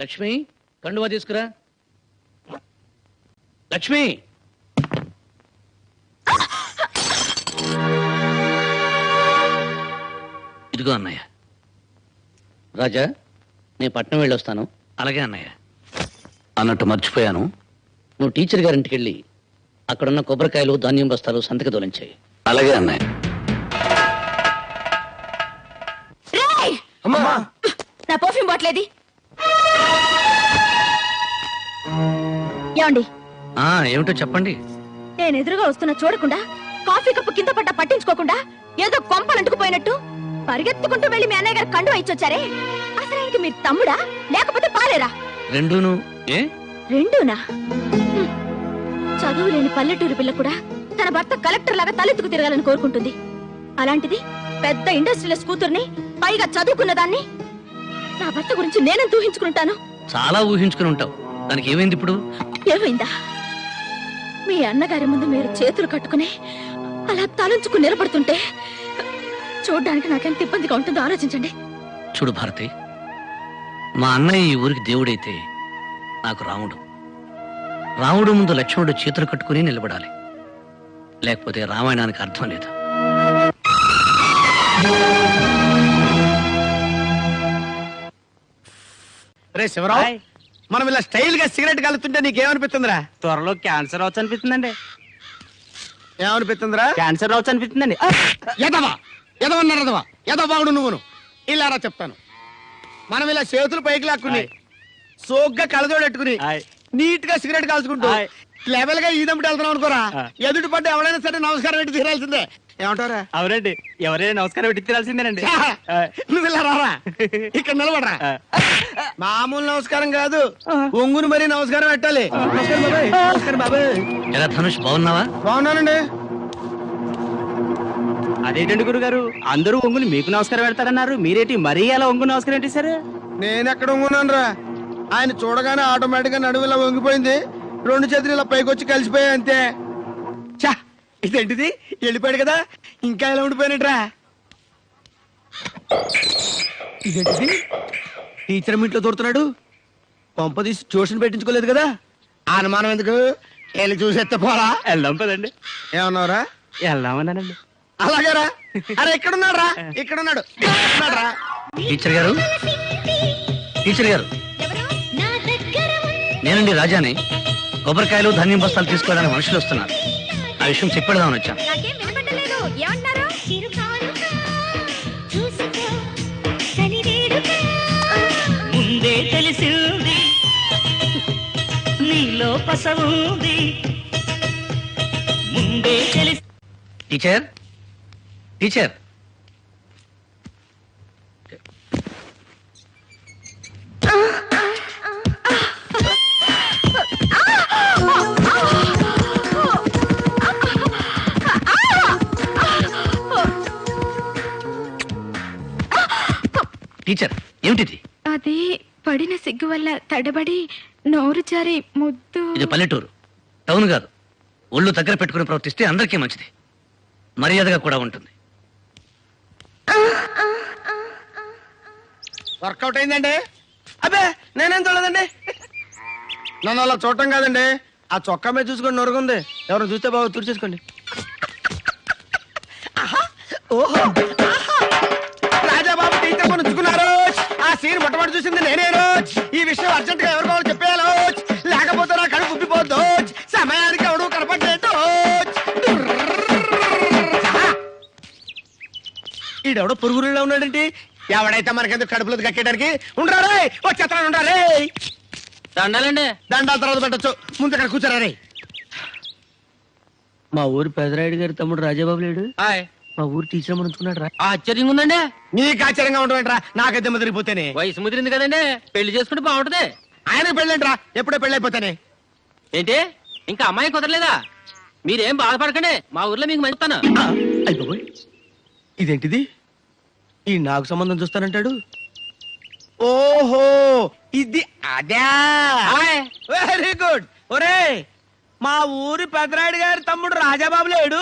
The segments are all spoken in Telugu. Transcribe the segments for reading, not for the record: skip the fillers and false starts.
లక్ష్మి కండువా తీసుకురా. లక్ష్మి ఇదిగో అన్నయ్య. రాజా నేను పట్నం వెళ్ళొస్తాను. అలాగే అన్నయ్య. అన్నట్టు మర్చిపోయాను, నువ్వు టీచర్ గారింటికి వెళ్ళి అక్కడున్న కొబ్బరికాయలు ధాన్యం బస్తాలు సంతక దోలించాయి. అలాగే అన్నయ్య. నా పర్ఫ్యూమ్ బాట్లేది ఏమండి? ఏమిటో చెప్పండి. నేను ఎదురుగా వస్తున్నా చూడకుండా, కాఫీ కప్పు కింద పడ్డ పట్టించుకోకుండా, ఏదో కొంపలంటుకుపోయినట్టు పరిగెత్తుకుంటూ వెళ్లి మీ అన్నయ్య గారు కండు ఇచ్చొచ్చారే. అసలు ఆయనకి మీరు తమ్ముడా లేకపోతే పాలేరా? రెండూను. రెండూనా? చదువు లేని పల్లెటూరు పిల్ల కూడా తన భర్త కలెక్టర్ లాగా తలెత్తుకు తిరగాలని కోరుకుంటుంది. అలాంటిది పెద్ద ఇండస్ట్రియలిస్ట్ కూతుర్ని, పైగా చదువుకున్న దాన్ని, నా భర్త గురించి నేనెంత ఊహించుకుంటాను? చాలా ఊహించుకుని ఉంటావు. దానికి ఏమైంది ఇప్పుడు? ఏమైందా? మీ అన్నగారి ముందు మీరు చేతులు కట్టుకుని అలా తలంచుకు నిలబడుతుంటే చూడ్డానికి నాకెంత ఇబ్బందిగా ఉంటుందో ఆలోచించండి. చూడు భారతి, మా అన్నయ్య ఈ ఊరికి దేవుడైతే నాకు రాముడు. రాముడు ముందు లక్ష్మణుడు చేతులు కట్టుకుని నిలబడాలి, లేకపోతే రామాయణానికి అర్థం లేదు. రే శివరావు, మనం ఇలా స్టైల్ గా సిగరెట్ కలుతుంటే నీకేమనిపిస్తుందిరా? త్వరలో క్యాన్సర్ రావచ్చు అనిపిస్తుందండి. ఏమనిపిస్తుందిరా? క్యాన్సర్ రావచ్చు అనిపిస్తుందండి. ఎదవాడు నువ్వును. ఇలారా చెప్తాను, మనం ఇలా చేతులు పైకి లాక్కుని సోగ్గా కలజోడెట్టుకుని నీట్ గా సిగరెట్ కాల్చుకుంటూ లెవెల్ గా ఈదంపుటి వెళ్తున్నాం అనుకోరా, ఎదుటి పడ్డ ఎవరైనా సరే నమస్కారం పెట్టి తీరాల్సిందే. ఏమంటారా? అవునండి, ఎవరైనా నమస్కారం పెట్టి తీరాల్సిందేనండి. నువ్వు ఇలా రారా, ఇక్కడ నిలబడరా. మామూలు నమస్కారం కాదు, ఒంగుని మరీ నమస్కారం పెట్టాలి. నమస్కారం బాబాయ్. నమస్కారం బాబాయ్. ఎలా ధనుష్, బాగున్నావా? బాగున్నానండి. అదేంటండి గురుగారు, అందరూ ఒంగుని మీకు నమస్కారం పెడతారన్నారు, మీరేంటి మరీ అలా ఒంగు నమస్కారం ఏంటి సార్? నేను ఎక్కడ ఒంగున్నాను రా? ఆయన చూడగానే ఆటోమేటిక్ గా నడుము ఇలా వంగిపోయింది, రెండు చేతులు ఇలా పైకి వచ్చి కలిసిపోయాయి అంతే. చా, ఇదేంటిది? వెళ్ళిపోయాడు కదా, ఇంకా ఇలా ఉండిపోయినట్రా. ఇదేంటిది? టీచర్ ఇంట్లో దూరుతున్నాడు. పంప తీసి ట్యూషన్ పెట్టించుకోలేదు కదా. అనుమానం ఎందుకు, వెళ్ళి చూసేస్తే పోరా. వెళ్దాం పదండి. ఏమన్నారా? వెళ్దామన్నానండి. అలాగేరా. అరే ఎక్కడున్నాడు రా? ఇక్కడున్నాడు. టీచర్ గారు, టీచర్ గారు, నేనండి రాజాని. కొబ్బరికాయలు ధాన్యం బస్తాలు తీసుకోవడానికి మనుషులు వస్తున్నారు. ఆ విషయం చెప్పేద్దామని వచ్చాను. ముందే తెలిసింది నీలో పసవుంది, ముందే తెలిసి. టీచర్, టీచర్, టీచర్ ఏమిటిది? అది పడిన సిగ్గు వల్ల తడబడి నోరు జారి ముద్దు. ఇది పల్లెటూరు, టౌన్ కాదు. ఒళ్ళు దగ్గర పెట్టుకుని ప్రవర్తిస్తే అందరికీ మంచిది, మర్యాదగా కూడా ఉంటుంది. వర్కౌట్ అయిందండి. అబ్బే నేనేం చూడలేదండి. నన్ను అలా చూడటం కాదండి, ఆ చొక్కా మీద చూసుకొని నొరుగుంది. ఎవరు చూస్తే బాగా తుడిచేసుకోండి. ఓహో, రాజాబాబు టీచర్ కొనుక్కున్నారు. ఆ సీన్ మొట్టమొదటి చూసింది నేనే రోజు. ఈ విషయం అర్జెంట్ గా ఎవరు కావాలి చెప్పేయాలి, లేకపోతే నా కడుపు ఉబ్బిపోద్దు. సమయానికి ఎవడు కనపడలేదు. ఈడెవడో పురుగురులో ఉన్నాడంటే, ఎవడైతే మనకెందుకు కడుపులో కట్టేయడానికి. ఉండరా వచ్చేస్తాను, ఉండరే. దండాలండి. దండాల తర్వాత పెట్టచ్చు, ముందు ఇక్కడ కూర్చోరా రే. మా ఊరు పెదరాయుడు గారి తమ్ముడు రాజాబాబు లేడు, మా ఊరు టీచర్ ఉంచుకున్నాడు రా. ఆశ్చర్యంగా ఉందండి. నీకు ఆశ్చర్యంగా ఉండవేంట్రా, నాకైతే ముదిరిపోతేనే. వయసు ముదిరింది కదండి, పెళ్లి చేసుకుంటే బాగుంటది. ఆయన పెళ్ళేంట్రా, ఎప్పుడో పెళ్ళైపోతానే. ఏంటి ఇంకా అమ్మాయి కుదరలేదా? మీరేం బాధపడకండి, మా ఊర్లో మీకు మంచుతాను. అయిపోయి ఇదేంటిది? ఈ నాకు సంబంధం చూస్తానంటాడు. ఓహో, ఇది అదే. Very good. ఒరే, మా ఊరి పెదరాయుడు గారి తమ్ముడు రాజాబాబు లేడు,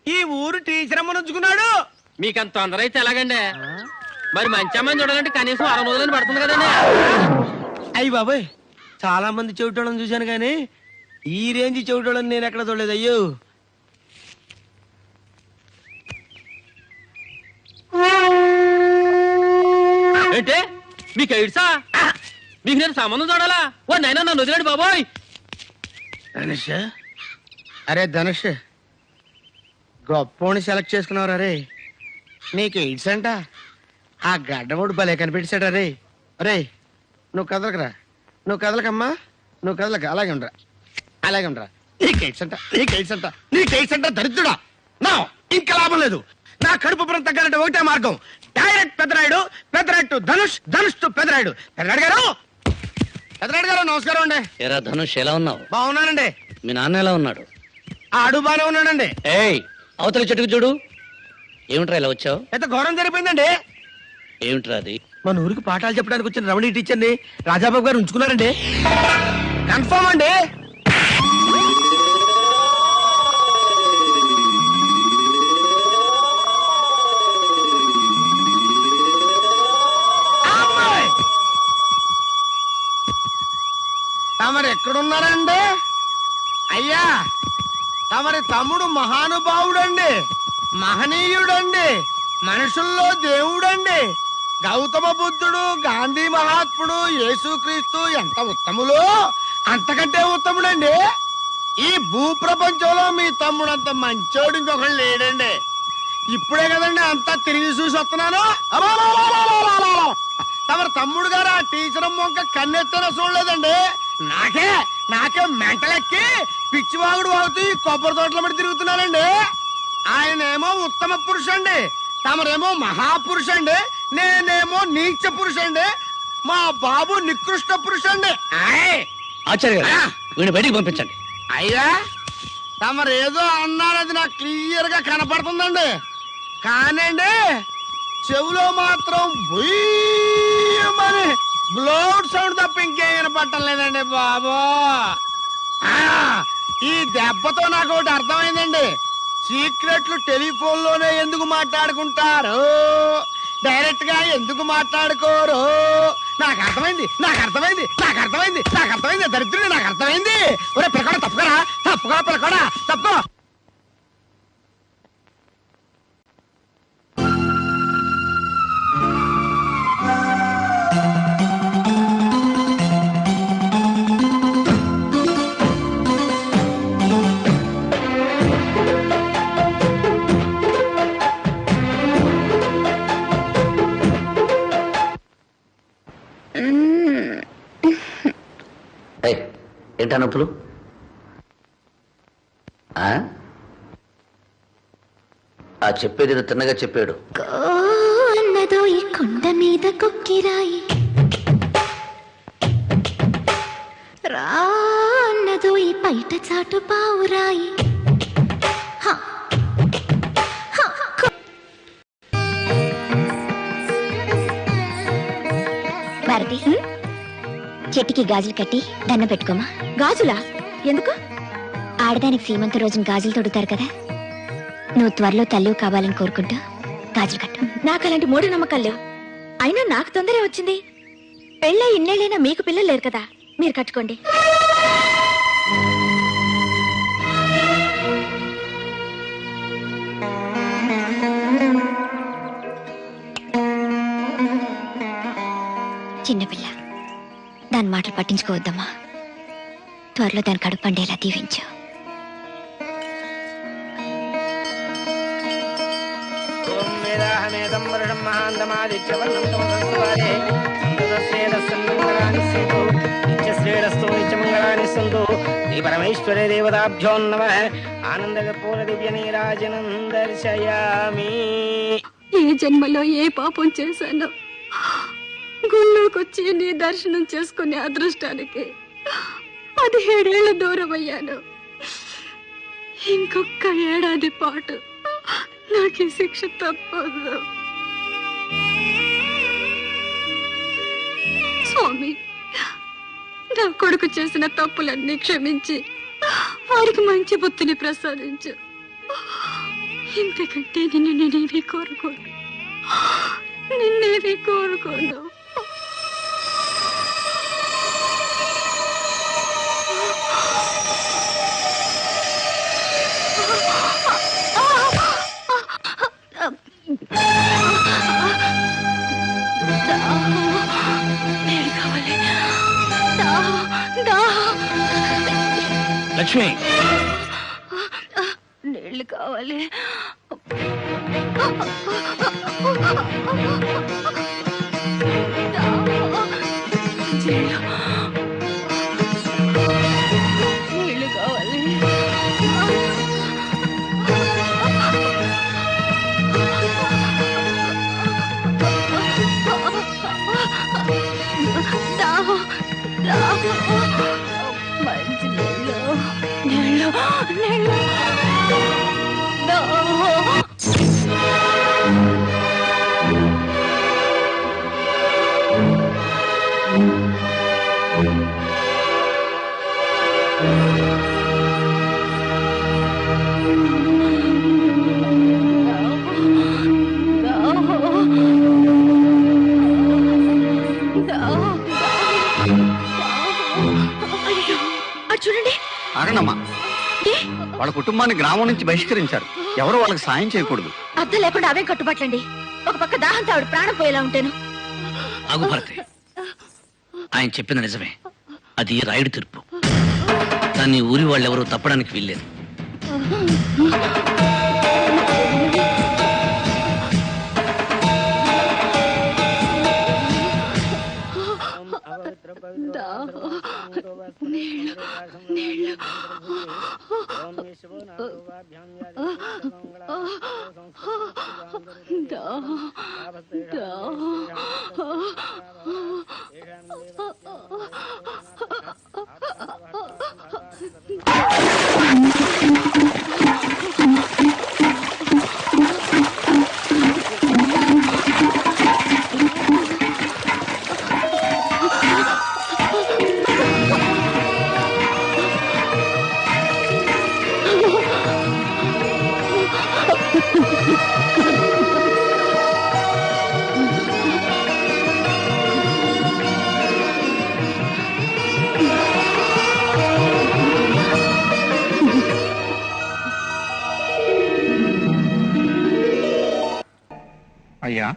ఈ ఊరు టీచర్ అమ్మను ఉంచుకున్నాడు. మీకంత తొందర అయితే ఎలాగండి? మరి మంచి అమ్మాయిని చూడాలంటే కనీసం 6 రోజులని పడుతుంది కదండి. అయ్యి బాబాయ్, చాలా మంది చెవిటోళ్ళని చూశాను కానీ ఈ రేంజ్ చెవిటోళ్ళని నేను ఎక్కడ చూడలేదు. అయ్యో ఏంటే మీకు ఎయిడ్సా? మీకు నేను సంబంధం చూడాలా? ఓ నైనా నన్ను వదిలేడు బాబోయ్. ధనుష్, అరే ధనుష్, గొప్పోని సెలెక్ట్ చేసుకున్నావు రే. నీకు ఎయిడ్స్ అంట. ఆ గడ్డముడు భలే కనిపెట్టాడు రే. అరే నువ్వు కదలకరా, నువ్వు కదలకమ్మా, నువ్వు కదలక. అలాగే ఉండరా, అలాగే ఉండరా. నీకు ఎయిడ్స్ అంట, నీకు ఎయిడ్స్ అంట, నీకు ఎయిడ్స్ అంట. దరిద్రుడా, నా ఇంకా లాభం లేదు. నా కడుపు పురం తగ్గాలంటే ఒకటే మార్గం, డైరెక్ట్ పెద్దరాయుడు, పెద్దరాయుడు ధనుష్, ధనుష్ టు పెద్దరాయుడు. పెద్దరాయుడు గారు, పెద్దరాయుడు గారు నమస్కారం అండి. ఏరా ధనుష్, ఎలా ఉన్నావు? బాగున్నానండి. మీ నాన్న ఎలా ఉన్నాడు? ఆడు బాగానే ఉన్నాడండి. ఏయ్, అవతల చెట్టుకు చూడు. ఏమిట్రా ఇలా వచ్చావు? ఎంత ఘోరం జరిగిపోయిందండి. ఏమిట్రా అది? మన ఊరికి పాఠాలు చెప్పడానికి వచ్చిన రమణి టీచర్ని రాజాబాబు గారు ఉంచుకున్నారండి. కన్ఫర్మ్ అండి. తమరు ఎక్కడున్నారండి? అయ్యా, తమరి తమ్ముడు మహానుభావుడండి, మహనీయుడండి, మనుషుల్లో దేవుడండి. గౌతమ బుద్ధుడు, గాంధీ మహాత్ముడు, యేసుక్రీస్తు ఎంత ఉత్తములు, అంతకంటే ఉత్తముడండి. ఈ భూప్రపంచంలో మీ తమ్ముడు అంత మంచోడు ఇంకొకళ్ళు లేడండి. ఇప్పుడే కదండి అంతా తిరిగి చూసి వస్తున్నాను. తమరి తమ్ముడు గారు ఆ టీచర్ మొక్క కన్నెత్తన చూడలేదండి. నాకే మెంటలెక్కి పిచ్చివాగుడు వాగుతూ ఈ కొబ్బరి తోటల మీద తిరుగుతున్నానండి. ఆయనేమో ఉత్తమ పురుషండి, తమరేమో మహాపురుషండి, నేనేమో నీచ పురుషండి, మా బాబు నికృష్ట పురుషండి. ఆచార్య గారు, వీడిని బయటికి పంపించండి. అయ్యా, తమరేదో అన్నారది నాకు క్లియర్ గా కనపడుతుందండి. కానండి చెవులో మాత్రం బుయ్యమని బ్లోడ్ సౌండ్ తప్ప ఇంకేం వినపడటం లేదండి బాబు. ఈ దెబ్బతో నాకు ఒకటి అర్థమైందండి. సీక్రెట్లు టెలిఫోన్ లోనే ఎందుకు మాట్లాడుకుంటారు, డైరెక్ట్ గా ఎందుకు మాట్లాడుకోరు? నాకు అర్థమైంది, నాకు అర్థమైంది, నాకు అర్థమైంది, నాకు అర్థమైంది. దరిద్రుడు, నాకు అర్థమైంది. ఒరే పిల్లకోడ, తప్పుకోరా, తప్పుకోరా పిల్లకోడ, తప్పుకో. ఏంటా నొప్పులు? ఆ చెప్పేది తిన్నగా చెప్పాడు. అన్నదో ఈ కొండ మీద కొక్కిరాయి, రా అన్నదో ఈ బయట చాటు పావురాయి. భారతి, చెట్టుకి గాజులు కట్టి దండం పెట్టుకోమా. గాజులా? ఎందుకు? ఆడదానికి సీమంత రోజున గాజులు తొడుగుతారు కదా, నువ్వు త్వరలో తల్లి కావాలని కోరుకుంటూ గాజులు కట్టు. నాకు అలాంటి మూఢనమ్మకాలు లేవు. అయినా నాకు తొందరే వచ్చింది. పెళ్ళై ఇన్నేళ్ళైనా మీకు పిల్లలు లేరు కదా, మీరు కట్టుకోండి. చిన్నపిల్ల, దాని మాటలు పట్టించుకోవద్దమ్మా. త్వరలో దాని కడుపు పండేలా దీవించు. పరమేశ్వరే దేవతాభ్యో నమః. ఆనందకర్పూర దివ్య నీరాజనం దర్శయామి. ఏ జన్మలో ఏ పాపం చేశానో గుళ్ళోకొచ్చి నీ దర్శనం చేసుకునే అదృష్టానికి 17 ఏళ్ల దూరం అయ్యాను. ఇంకొక ఏడాది పాటు నాకు ఈ శిక్ష తప్పదు. స్వామి, నా కొడుకు చేసిన తప్పులన్నీ క్షమించి వారికి మంచి బుద్ధిని ప్రసాదించు. ఇంతకంటే నిన్నేవి కోరుకోను, నిన్నేవి కోరుకోను. లక్ష్మి, నీళ్ళు కావాలి. నీళ్ళు కావాలి. మంచి నీళ్ళు, నీళ్ళు, నీళ్ళు. చూడండి. ఆగండమ్మా, ఏ? వాళ్ళ కుటుంబాన్ని గ్రామం నుంచి బహిష్కరించారు. ఎవరు వాళ్ళకి సాయం చేయకూడదు. అర్థం లేకుండా అవే కట్టుబాట్లండి. ఒక పక్క దాహంతో ఆవిడ ప్రాణం పోయేలా ఉంటాను. ఆగు భారతి, ఆయన చెప్పింది నిజమే. అది రాయుడి తీర్పు. దాన్ని ఊరి వాళ్ళెవరూ తప్పడానికి వీల్లేదు. అయ్యా,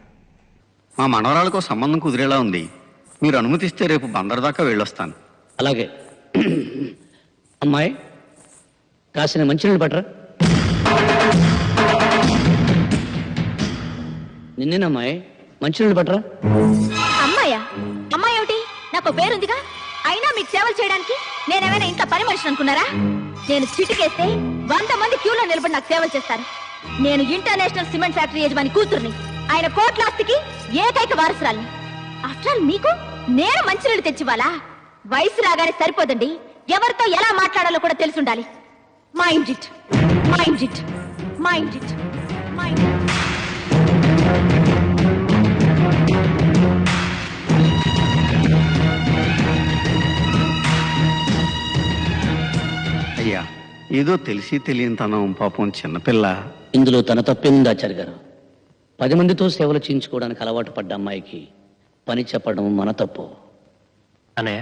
మా మనవరాలకు సంబంధం కుదిరేలా ఉంది. మీరు అనుమతిస్తే రేపు బందర్ దాకా వెళ్ళొస్తాను. అలాగే. అమ్మాయి, కాసిన మంచినీళ్ళు పట్టరా. నిన్నేనమ్మాయి, మంచినీళ్ళు పట్టరా. అమ్మాయా? అమ్మాయి ఏమిటి? నాకు పేరుందిగా. అయినా మీకు సేవలు చేయడానికి నేనేమైనా ఇంత పని మనిషిని అనుకున్నారా? నేను చిటికేస్తే 100 మంది క్యూలో నిలబడి నాకు సేవలు చేస్తారు. నేను ఇంటర్నేషనల్ సిమెంట్ ఫ్యాక్టరీ యజమాని కూతుర్ని. ఆయన కోట్లాస్తికి ఏకైక వారసురాల్ని. ఆఫ్టర్ ఆల్ మీకు నేను మంచినీళ్ళు తెచ్చివ్వాలా? వయసు రాగానే సరిపోదండి, ఎవరితో ఎలా మాట్లాడాలో కూడా తెలిసి ఉండాలి. Mind it, mind it, mind it, mind it. అయ్యా, ఏదో తెలిసి తెలియనితనం, పాపం చిన్నపిల్ల. ఇందులో తన తప్పేముంది ఆచార్య గారు? 10 మందితో సేవలు చేయించుకోవడానికి అలవాటు పడ్డ అమ్మాయికి పని చెప్పడం మన తప్పు. అన్నయ్య,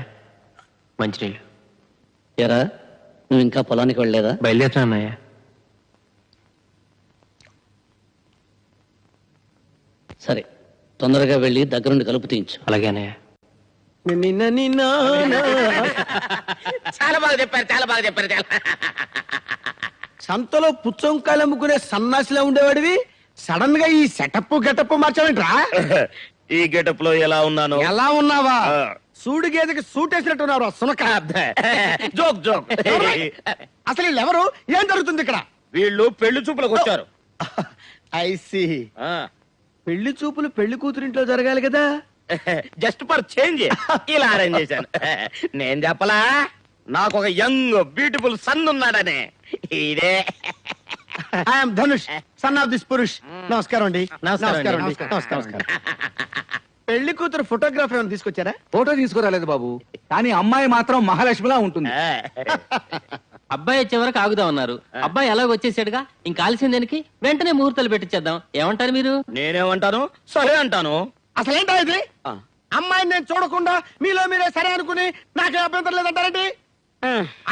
మంచినీళ్ళు. ఎరా, నువ్వు ఇంకా పొలానికి వెళ్ళలేదా? బయలుదేరుతా అన్నయ్య. సరే, తొందరగా వెళ్ళి దగ్గరుండి కలుపు తీయించు. అలాగే అన్నయ్య. చాలా బాగా చెప్పారు, చాలా బాగా చెప్పారు. చాలా సంతలో పుచ్చంకాయలు అమ్ముకునే సన్నాసిలా ఉండేవాడివి సడన్ గా ఈ సెటప్ గెటప్ మార్చావేంట్రా? ఈ గెటప్ లో ఎలా ఉన్నాను? ఎలా ఉన్నావా? సూడి గేదెకి సూట్ వేసినట్టున్నారు. సునక జోక్ జోక్. అసలు వీళ్ళెవరు? ఏం జరుగుతుంది ఇక్కడ? వీళ్ళు పెళ్లి చూపులకు వచ్చారు. ఐసి. పెళ్లి చూపులు పెళ్లి కూతురింట్లో జరగాలి కదా. జస్ట్ ఫర్ చేంజ్ ఇలా అరేంజ్ చేశాను. నేను చెప్పలా, నాకు ఒక యంగ్ బ్యూటిఫుల్ సన్ ఉన్నాడని. ఇదే I'm Dhanush, son of this Purush. నమస్కారం అండి. నమస్కారం అండి. నమస్కారం. పెళ్లి కూతురు ఫోటోగ్రాఫ్ ఏమైనా తీసుకొచ్చారా? ఫోటో తీసుకురాలేదు బాబు, కానీ అమ్మాయి మాత్రం మహాలక్ష్మిలా ఉంటుంది. అబ్బాయి వచ్చే వరకు ఆగుదామన్నారు. అబ్బాయి ఎలాగ వచ్చేసాడుగా, ఇంకా ఆలస్యం దేనికి? వెంటనే ముహూర్తాలు పెట్టించేద్దాం. ఏమంటారు మీరు? నేనేమంటాను, సరే అంటాను. అసలేంటా ఇది? అమ్మాయిని నేను చూడకుండా మీలో మీరే సరే అనుకుని నాకే అభ్యంతరం లేదంటారండి?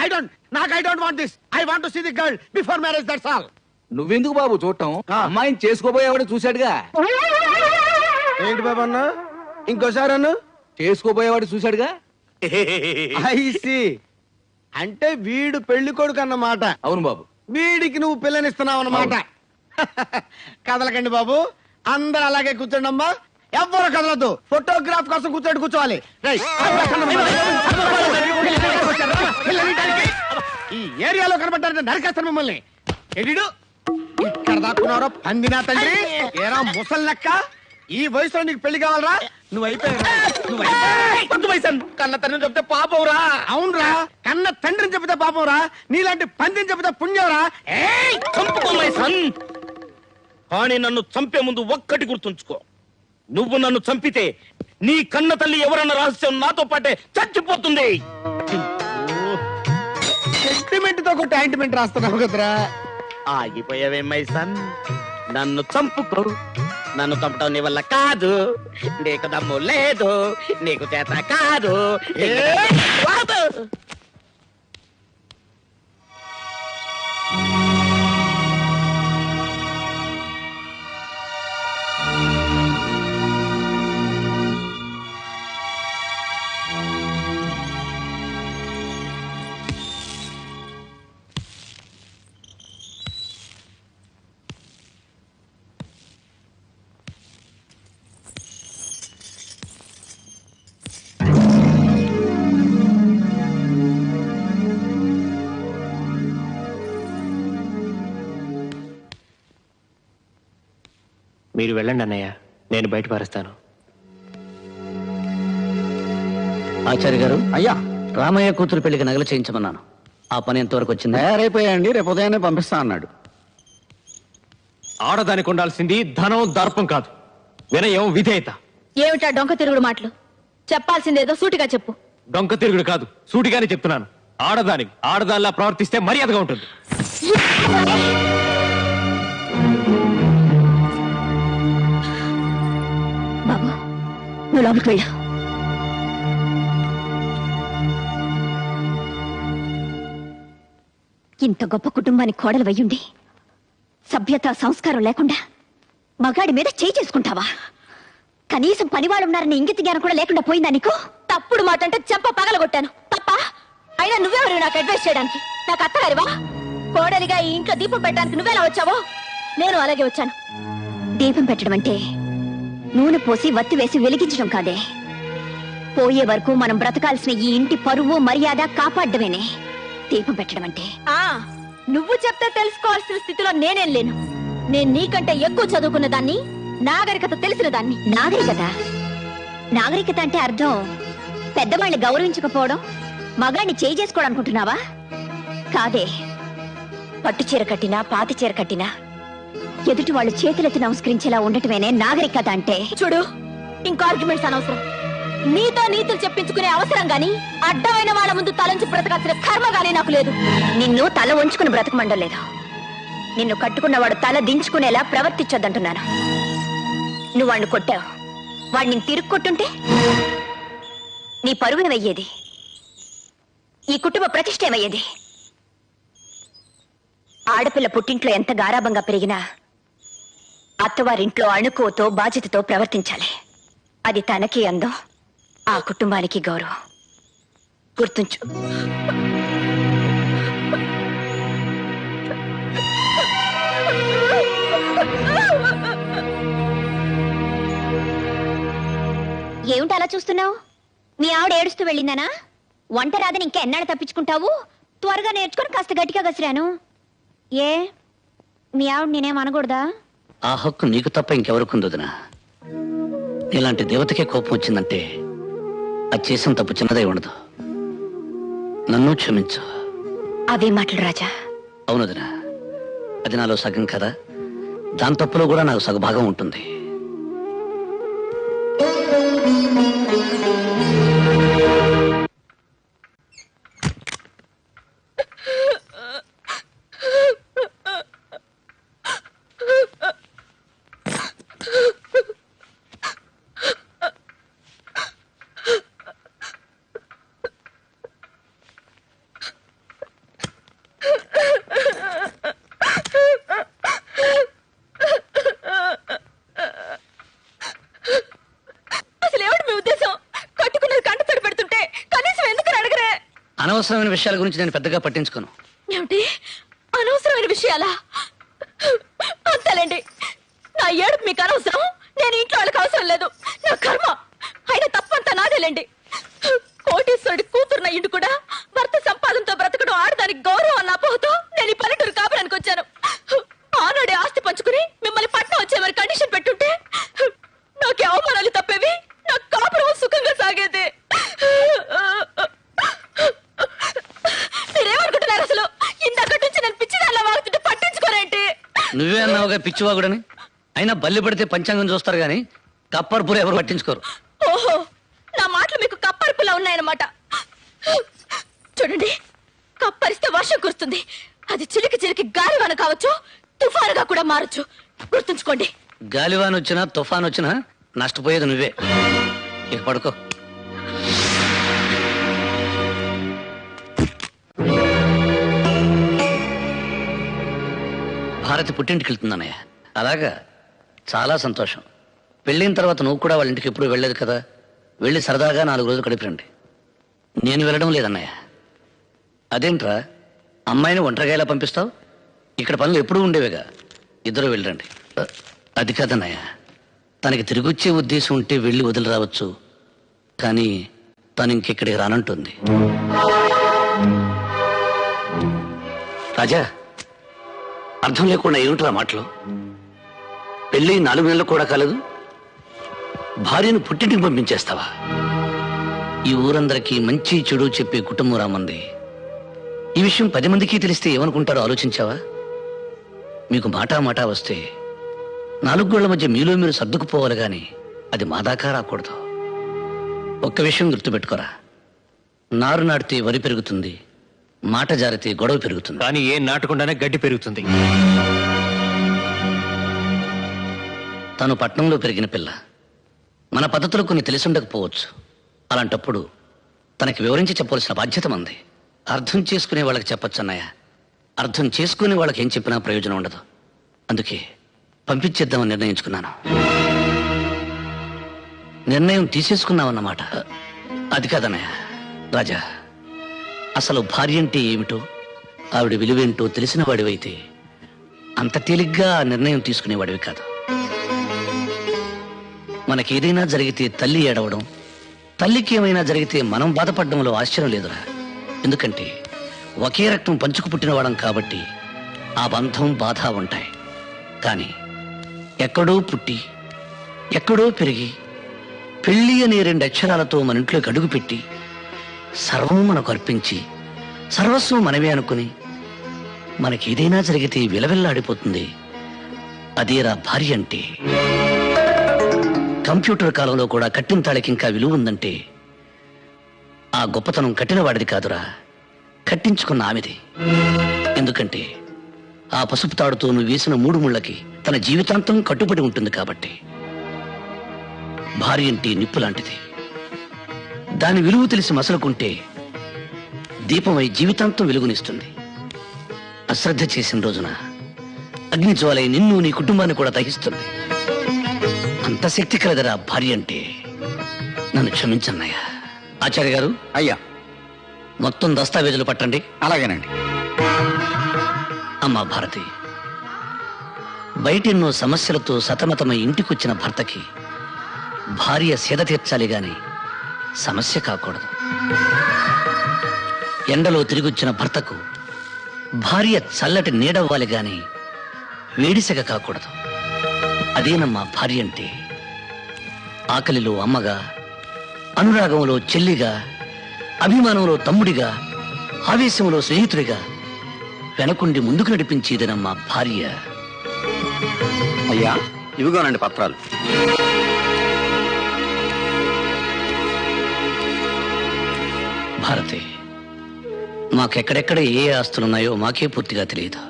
I don't want this. I want to see the girl before marriage, that's all. నువ్వెందుకు బాబు చూడటం? అమ్మాయిని చేసుకోబోయేవాడు చూశాడుగా. ఏంటి బాబు అన్న? ఇంకోసారి అన్న? చేసుకోబోయేవాడు చూశాడుగా. ఐసి అంటే వీడు పెళ్లి కొడుకు అన్నమాట. అవును బాబు. వీడికి నువ్వు పిల్లనిస్తున్నావు అన్నమాట. కదలకండి బాబు, అందరు అలాగే కూర్చోండి అమ్మా. ఎవ్వరు కదలొద్దు, ఫోటోగ్రాఫ్ కోసం కూర్చోవాలి. రేయ్, ఈ ఏరియాలో కనబడ్డారంటే నరకేస్తాను మిమ్మల్ని. ఎడిడు ఇక్కడ దాక్కున్నారో పందినా తండ్రి, ఏరా ముసలి లెక్క. ఈ వయసులో నీకు పెళ్లి కావాలరా? నువ్వు అయిపోయావు. కన్న తండ్రిని చెప్తే పాపవురా. అవునరా, కన్న తండ్రిని చెబితే పాపంరా, నీలాంటి పందిని చెబితే పుణ్యంరా. చంపుకోమై సన్. కానీ నన్ను చంపే ముందు ఒక్కటి గుర్తుంచుకో, నువ్వు నన్ను చంపితే నీ కన్న తల్లి ఎవరన్న రహస్యం నాతో పాటే చచ్చిపోతుంది. సెంటిమెంట్ తో కొట్టి ఆయింట్మెంట్ రాస్తున్నావు కదరా. ఆగిపోయావేమై సన్, నన్ను చంపుకో. నన్ను చంపడం నీ వల్ల కాదు, నీకు దమ్ము లేదు, నీకు చేత కాదు. మీరు వెళ్ళండి అన్నయ్య, నేను బయట పారేస్తాను. ఆచార్య గారు, అయ్యా, రామయ్య కూతురు పెళ్లికి నగలు చేయించమన్నాను. ఆ పని ఎంతవరకు వచ్చింది? తయారైపోయాయండి, రేపు ఉదయాన్నే పంపిస్తా అన్నాడు. ఆడదానికి ఉండాల్సింది ధనం, దర్పం కాదు, వినయం, విధేయత. ఏమిటా డొంక తిరుగుడు మాటలు? చెప్పాల్సిందేదో సూటిగా చెప్పు. డొంక తిరుగుడు కాదు, సూటిగానే చెప్తున్నాను. ఆడదానిలా ప్రవర్తిస్తే మర్యాదగా ఉంటుంది. బాబు, నువ్వు లోపలికి వెళ్ళు. ఇంత గొప్ప కుటుంబానికి కోడలు వయ్యుండి సభ్యత సంస్కారం లేకుండా మగాడి మీద చేయి చేసుకుంటావా? కనీసం పనివాళ్ళు ఉన్నారని ఇంగిత జ్ఞానం కూడా లేకుండా పోయిందా నీకు? తప్పుడు మాట అంటే చెంప పగలగొట్టాను తప్ప. అయినా నువ్వెవరు నాకు అడ్వైస్ చేయడానికి? నాకు అత్తగారివా? కోడలిగా ఈ ఇంట్లో దీపం పెట్టడానికి నువ్వెలా వచ్చావో నేను అలాగే వచ్చాను. దీపం పెట్టడం అంటే నూనె పోసి వత్తి వేసి వెలిగించడం కాదే. పోయే వరకు మనం బ్రతకాల్సిన ఈ ఇంటి పరువు మర్యాద కాపాడమేనే దీపం పెట్టడం అంటే. నువ్వు చెప్తే తెలుసుకోవాల్సిన స్థితిలో నేనేం లేను. నేను నీకంటే ఎక్కువ చదువుకున్న దాన్ని, నాగరికత తెలిసిన దాన్ని. నాగరికత అంటే అర్థం పెద్దవాళ్ళని గౌరవించకపోవడం, మగాడిని చేయి చేసుకోవడం అనుకుంటున్నావా? కాదే. పట్టు చీర కట్టినా పాతి చీర కట్టినా ఎదుటి వాళ్ళు చేతులెత్తి నమస్కరించేలా ఉండటమేనే నాగరికత అంటే. చూడు, ఇంకా ఆర్గ్యుమెంట్స్ అనవసరం. నీతో నీతులు చెప్పించుకునే అవసరం గాని, అడ్డమైన వాళ్ళ ముందు తలంచి బ్రతకాల్సిన కర్మ గానీ నాకు లేదు. నిన్ను తల వంచుకుని బ్రతకమండం లేదు, నిన్ను కట్టుకున్నవాడు తల దించుకునేలా ప్రవర్తించొద్దంటున్నాను. నువ్వు వాడిని కొట్టావు, వాడిని తిరుగు కొట్టుంటే నీ పరువును వెయ్యేది, ఈ కుటుంబ ప్రతిష్ట ఏమయ్యేది? ఆడపిల్ల పుట్టింట్లో ఎంత గారాబంగా పెరిగినా అత్తవారింట్లో అణుకువతో బాధ్యతతో ప్రవర్తించాలి. అది తనకి అందం, ఆ కుటుంబానికి గౌరవం. గుర్తుంచు. ఏమిటి అలా చూస్తున్నావు? మీ ఆవిడ ఏడుస్తూ వెళ్ళిందనా? వంట రాదని ఇంకా ఎన్నాళ్ళు తప్పించుకుంటావు? త్వరగా నేర్చుకొని కాస్త గట్టిగా గసిరాను. ఏ మీ ఆవిడ నేనేం అనకూడదా? ఆ హక్కు నీకు తప్ప ఇంకెవరుకుందోదినా? ఇలాంటి దేవతకే కోపం వచ్చిందంటే అది చేసిన తప్పు చిన్నదై ఉండదు. నన్ను క్షమించు. అవే మాటలు రాజా. అవునదినా, అది నాలో సగం కదా, దాని తప్పులో కూడా నాకు సగభాగం ఉంటుంది. అనవసరమైన విషయాల గురించి నేను పెద్దగా పట్టించుకోను. ఏమిటి అనవసరమైన విషయాలా? అంతేలేండి, నా ఏడుపు మీకు అనవసరం, నేను ఇంట్లో వాళ్ళకి అవసరం లేదు. నా కర్మ. అయినా తప్పంతా నాదేలేండి. కోటీశ్వరుడి కూతురున్న ఇంటి కూడా భర్త సంపాదనతో బ్రతకడం ఆడదానికి గౌరవం అన్న అపోహతో నేను ఈ పల్లెటూరు కాపురానికి వచ్చాను. ఆనాడే ఆస్తి పంచుకుని మిమ్మల్ని పట్నం వచ్చే మరి కండిషన్ పెట్టుంటే నాకే అవమానాలు తప్పేవి, నా కాపురం సుఖంగా సాగేది. మీరేమనుకుంటున్నారు అసలు? ఇందక్కడి నుంచి నేను పిచ్చిదానిలా వాగుతుంటే పట్టించుకోరేంటి? నువ్వే అన్నావుగా పిచ్చివాగుడని. అయినా బల్లి పడితే పంచాంగం చూస్తారు గాని కప్పర్పూర ఎవరు పట్టించుకోరు. ఓహో, నా మాటలు మీకు కప్పరిపులా ఉన్నాయన్నమాట. చూడండి, కప్పరిస్తే వర్షం కురుస్తుంది. అది చిలికి చిలికి గాలివాన కావచ్చు, తుఫానుగా కూడా మారచ్చు. గుర్తుంచుకోండి. గాలివాన్ వచ్చినా తుఫాన్ వచ్చినా నష్టపోయేది నువ్వే. ఇక పడుకో. భారతి పుట్టింటికి వెళ్తుందన్నయ్య. అలాగా, చాలా సంతోషం. పెళ్ళిన తర్వాత నువ్వు కూడా వాళ్ళ ఇంటికి ఎప్పుడు వెళ్ళలేదు కదా. వెళ్ళి సరదాగా 4 రోజులు గడిపిరండి. నేను వెళ్ళడం లేదన్నయ్య. అదేంట్రా, అమ్మాయిని ఒంటరిగా ఎలా పంపిస్తావు? ఇక్కడ పనులు ఎప్పుడూ ఉండేవిగా. ఇద్దరు వెళ్ళండి. అది కాదన్నయ్య, తనకి తిరిగొచ్చే ఉద్దేశం ఉంటే వెళ్ళి వదిలి రావచ్చు. కానీ తను ఇంకెక్కడికి రానంటుంది. రాజా, అర్థం లేకుండా ఏమిట్రా మాటలు? పెళ్ళి 4 నెలలు కూడా కాలేదు, భార్యను పుట్టింటికి పంపించేస్తావా? ఈ ఊరందరికీ మంచి చెడు చెప్పే కుటుంబం రామంది. ఈ విషయం 10 మందికి తెలిస్తే ఏమనుకుంటారో ఆలోచించావా? మీకు మాటా వస్తే 4 గోళ్ల మధ్య మీలో మీరు సర్దుకుపోవాలి గాని అది మా దాకా రాకూడదు. ఒక్క విషయం గుర్తుపెట్టుకోరా, నారు నాటితే వరి పెరుగుతుంది, మాట జారితే గొడవ పెరుగుతుంది. కానీ ఏం నాటకుండానే గడ్డి పెరుగుతుంది. తను పట్నంలో పెరిగిన పిల్ల, మన పద్ధతులు కొన్ని తెలిసి ఉండకపోవచ్చు. అలాంటప్పుడు తనకి వివరించి చెప్పవలసిన బాధ్యత మంది. అర్థం చేసుకునే వాళ్ళకి చెప్పొచ్చు అన్నయ్య. అర్థం చేసుకునే వాళ్ళకి ఏం చెప్పినా ప్రయోజనం ఉండదు. అందుకే పంపించేద్దామని నిర్ణయించుకున్నాను. నిర్ణయం తీసేసుకున్నావన్నమాట. అది కాదన్నయ్య. రాజా, అసలు భార్య అంటే ఏమిటో, ఆవిడ విలువేంటో తెలిసిన వాడివైతే అంత తేలిగ్గా ఆ నిర్ణయం తీసుకునేవాడివి కాదు. మనకేదైనా జరిగితే తల్లి ఏడవడం, తల్లికి ఏమైనా జరిగితే మనం బాధపడడంలో ఆశ్చర్యం లేదురా. ఎందుకంటే ఒకే రక్తం పంచుకు పుట్టినవాడం కాబట్టి ఆ బంధం బాధ ఉంటాయి. కానీ ఎక్కడో పుట్టి ఎక్కడో పెరిగి పెళ్లి అనే 2 అక్షరాలతో మన ఇంట్లోకి అడుగుపెట్టి సర్వం మనకు అర్పించి సర్వస్వం మనమే అనుకుని మనకేదైనా జరిగితే విలవిల్లాడిపోతుంది. అదేరా భార్య అంటే. కంప్యూటర్ కాలంలో కూడా కట్టిన తాళికి ఇంకా విలువ ఉందంటే ఆ గొప్పతనం కట్టినవాడిది కాదురా, కట్టించుకున్న ఆమెది. ఎందుకంటే ఆ పసుపు తాడుతో నువ్వు వేసిన 3 ముళ్ళకి తన జీవితాంతం కట్టుబడి ఉంటుంది కాబట్టి. భార్య అంటే నిప్పు లాంటిది. దాని విలువ తెలిసి మసలుకుంటే దీపమై జీవితాంతం వెలుగునిస్తుంది. అశ్రద్ధ చేసిన రోజున అగ్ని జ్వాలై నిన్ను నీ కుటుంబాన్ని కూడా దహిస్తుంది. అంత శక్తి కలదరా భార్య అంటే. నన్ను క్షమించన్నయ్యా. ఆచార్య గారు, అయ్యా, మొత్తం దస్తావేజులు పట్టండి. అలాగేనండి. అమ్మా భారతి, బయటెన్నో సమస్యలతో సతమతమై ఇంటికొచ్చిన భర్తకి భార్య సేద తీర్చాలి గాని సమస్య కాకూడదు. ఎండలో తిరిగొచ్చిన భర్తకు భార్య చల్లటి నీడవ్వాలి గాని వేడిసెగ కాకూడదు. అదేనమ్మా భార్య అంటే. ఆకలిలో అమ్మగా, అనురాగంలో చెల్లిగా, అభిమానంలో తమ్ముడిగా, ఆవేశంలో స్నేహితుడిగా వెనకుండి ముందుకు నడిపించేదనమ్మా భార్య. అయ్యా, ఇవిగోనండి పత్రాలు. భారతి, మాకెక్కడెక్కడ ఏ ఆస్తులున్నాయో మాకే పూర్తిగా తెలియదు.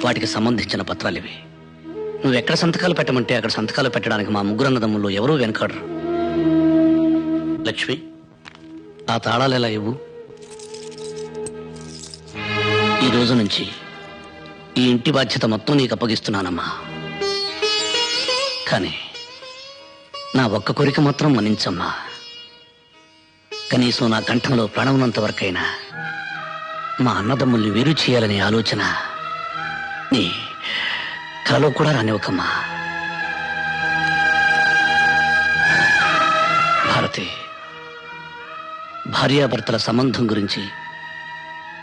వాటికి సంబంధించిన పత్రాలు ఇవి. నువ్వెక్కడ సంతకాలు పెట్టమంటే అక్కడ సంతకాలు పెట్టడానికి మా 3 అన్నదమ్ముల్లో ఎవరూ వెనకాడరు. లక్ష్మి, ఆ తాళాలు ఎలా ఇవ్వు. ఈ రోజు నుంచి ఈ ఇంటి బాధ్యత మొత్తం నీకు అప్పగిస్తున్నానమ్మా. కానీ నా ఒక్క కోరిక మాత్రం మన్నించమ్మా. కనీసం నా కంఠంలో ప్రాణమున్నంత వరకైనా మా అన్నదమ్ముల్ని వేరు చేయాలనే ఆలోచన నీ కలలో కూడా రానివ్వకమ్మా. భారతి, భార్యాభర్తల సంబంధం గురించి,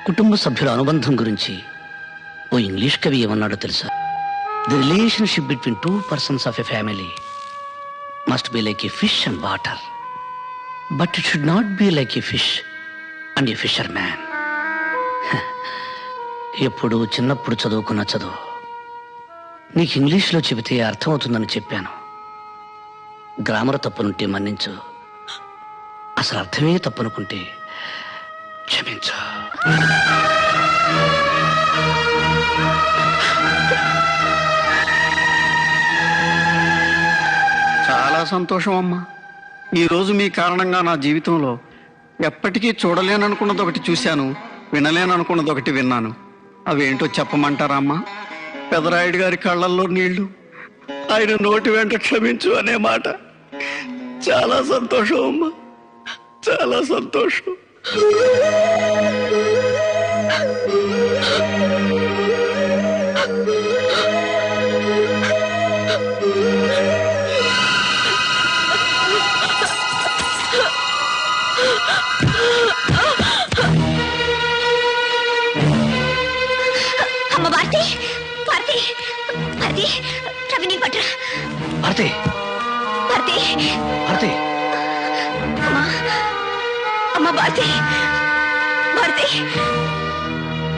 కుటుంబ సభ్యుల అనుబంధం గురించి ఓ ఇంగ్లీష్ కవి ఏమన్నాడో తెలుసా? The relationship between two persons of a family must be like A fish and water, but it should not be like A fish and A fissure man. ఎప్పుడు చిన్నప్పుడు చదువుకున్న చదువు నీకు ఇంగ్లీష్లో చెబితే అర్థమవుతుందని చెప్పాను. గ్రామర్ తప్పునుంటే మన్నించు, అసలు అర్థమే తప్పనుకుంటే క్షమించు. చాలా సంతోషం అమ్మా. ఈరోజు మీ కారణంగా నా జీవితంలో ఎప్పటికీ చూడలేననుకున్నది ఒకటి చూశాను, వినలేననుకున్నది ఒకటి విన్నాను. అవేంటో చెప్పమంటారా అమ్మా? పెదరాయుడు గారి కళ్ళల్లో నీళ్లు, ఆయన నోటి వెంట క్షమించు అనే మాట. చాలా సంతోషం అమ్మా, చాలా సంతోషం. అమ్మ భారతి, భారతి, భారతి, రవిని పట్టురా. భారతి, భారతి, భారతి, అమ్మా, అమ్మ భారతి, భారతి.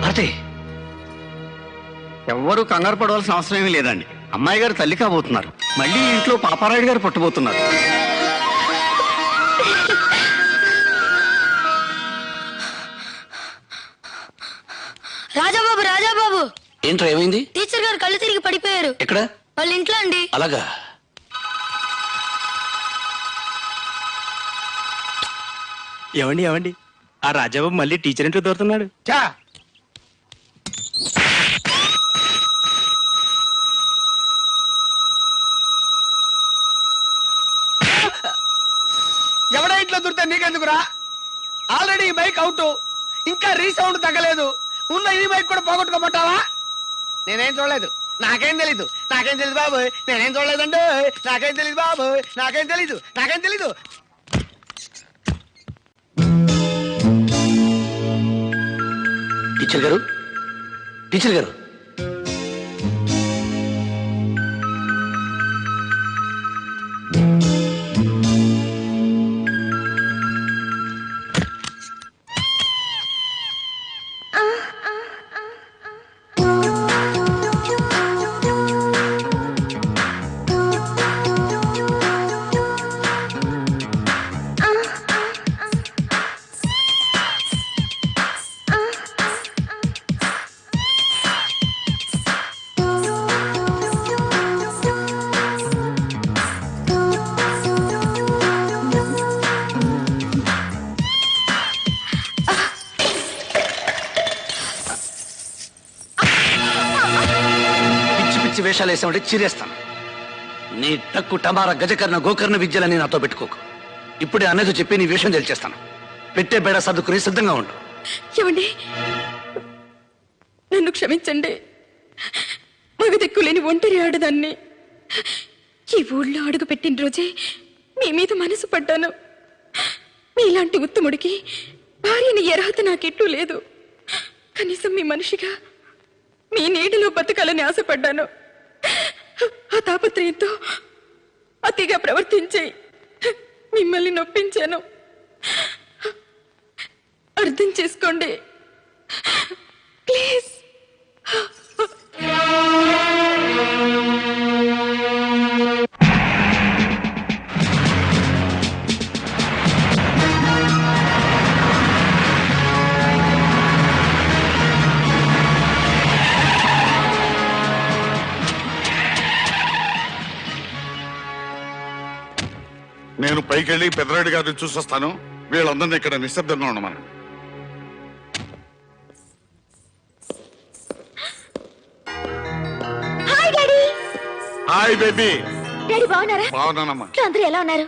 భారతి. ఎవ్వరూ కంగారు పడవలసిన అవసరం ఏమీ లేదండి. అమ్మాయి గారు తల్లి కాబోతున్నారు. మళ్ళీ ఇంట్లో పాపారాయుడు గారు పుట్టబోతున్నారు. రాజాబాబు, రాజాబాబు, ఏంట్రా ఏమైంది? టీచర్ గారు కళ్ళు తిరిగి పడిపోయారు. ఎక్కడ? వాళ్ళ ఇంట్లో అండి. అలాగా? ఏమండి ఆ రాజాబాబు మళ్ళీ టీచర్ ఇంట్లో దొరుకుతున్నాడు. చా ఎవడా ఇంట్లో దొరికితే నీకెందుకురా? ఆల్రెడీ ఈ బైక్ అవుట్, ఇంకా రీసౌండ్ తగ్గలేదు. ఉన్న ఈ బైక్ కూడా పోగొట్టుకోమంటావా? నేనేం చూడలేదు, నాకేం తెలీదు, నాకేం తెలీదు బాబు, నేనేం చూడలేదండి, నాకేం తెలీదు బాబు, నాకేం తెలీదు, నాకేం తెలీదు. టీచర్ గారు, టీచర్ గారు, వేషాలు వేసామంటే చీరేస్తాను. నీ టక్కు టమారా గజకర్ణ గోకర్ణ విద్యలని నాతో పెట్టుకోకు. ఇప్పుడే అన్నది చెప్పి నీ వేషం తెలిచేస్తాను. పెట్టే బేడ సర్దుకుని సిద్ధంగా ఉండు. ఏమండి, నన్ను క్షమించండి. మగ దిక్కులేని ఒంటరి ఆడదాన్ని. ఈ ఊళ్ళో అడుగు పెట్టిన రోజే మీ మీద మనసు పడ్డాను. మీలాంటి ఉత్తముడికి భార్యని అర్హత నాకెట్లు లేదు. కనీసం మీ మనిషిగా మీ నీటిలో బతకాలని ఆశపడ్డాను. ఆ తాపత్రయంతో అతిగా ప్రవర్తించి మిమ్మల్ని నొప్పించాను. అర్థం చేసుకోండి ప్లీజ్. నేను పైకెళ్ళి పెద్దరాయుడు గారిని చూసొస్తాను. వీళ్ళందరినీ ఇక్కడ నిశ్శబ్దంగా ఉండమను. Hi daddy. Hi baby. Daddy బాగున్నారా? బాగున్నానమ్మా. అందరూ ఎలా ఉన్నారు?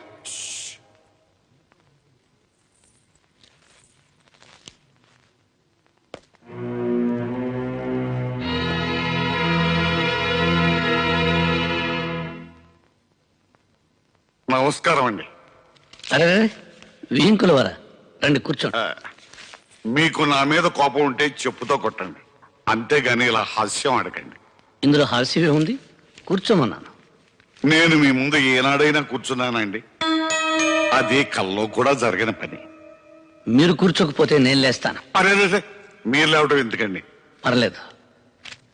నమస్కారం అండి. అరే వీంకుల వారా, రండి కూర్చోండి. మీకు నా మీద కోపం ఉంటే చెప్పుతో కొట్టండి, అంతేగాని ఇలా హాస్యం అడగండి. ఇందులో హాస్యమే ఉంది, కూర్చోమన్నాను. నేను మీ ముందు ఏనాడైనా కూర్చున్నానండి? అది కల్లో కూడా జరగని పని. మీరు కూర్చోకపోతే నేను లేస్తాను. అరే మీరు లేవటం ఎందుకండి? పర్లేదు.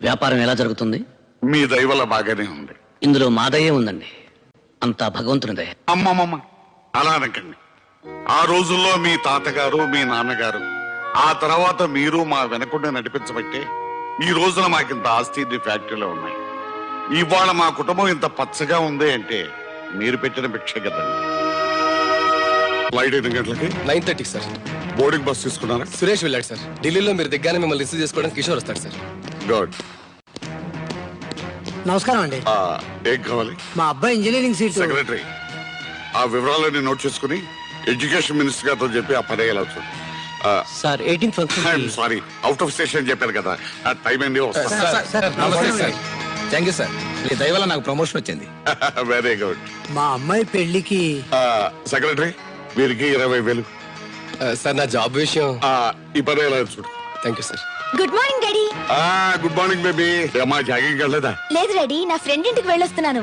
వ్యాపారం ఎలా జరుగుతుంది? మీ దయ వల్ల బాగానే ఉంది. ఇందులో మాదయ్యే ఉందండి, అంతా భగవంతుని దయ. అమ్మమ్మమ్మ అలా అనకండి. ఆ రోజుల్లో మీ తాతగారు, మీ నాన్నగారు, ఆ తర్వాత మీరు మా వెనకుండా నడిపించబట్టే ఈ రోజున మాకింత ఆస్తి ఫ్యాక్టరీలో ఉన్నాయి. ఇవాళ మా కుటుంబం ఇంత పచ్చగా ఉంది అంటే మీరు పెట్టిన భిక్ష కదండి. ఫ్లైట్ 8 గంటలకి 9:30 సార్. బోర్డింగ్ బస్ తీసుకున్నారా? సురేష్ వెళ్ళాడు సార్. ఢిల్లీలో మీరు దిగ్గానే మిమ్మల్ని రిసీవ్ చేసుకోవడానికి కిషోర్ వస్తాడు సార్. గుడ్. నమస్కారం అండి. ఏం కావాలి? మా అబ్బాయి ఇంజనీరింగ్ సీట్. సెక్రటరీ, ఆ వివరాలన్నీ నోట్ చేసుకుని ఎడ్యుకేషన్ మినిస్టర్ గారితో చెప్పి ఆ పని ఎలా చూడండి. Sir 18 function. Sorry, out of station చెప్పారు కదా, ఆ టైం ఏంది వస్తా. నమస్తే సార్. థ్యాంక్ యూ సార్, మీ దయ వల్ల నాకు ప్రమోషన్ వచ్చింది. Very good. మా అమ్మాయి పెళ్లికి సెక్రటరీ, వీరికి 20,000. సార్ నా జాబ్ విషయం. ఈ పని ఎలా చూడు. Thank you sir. Good morning daddy. Good morning baby. అమ్మా జాగింగ్ వెళ్ళలేదా? లేదు డాడీ, నా ఫ్రెండ్ ఇంటికి వెళ్ళొస్తున్నాను.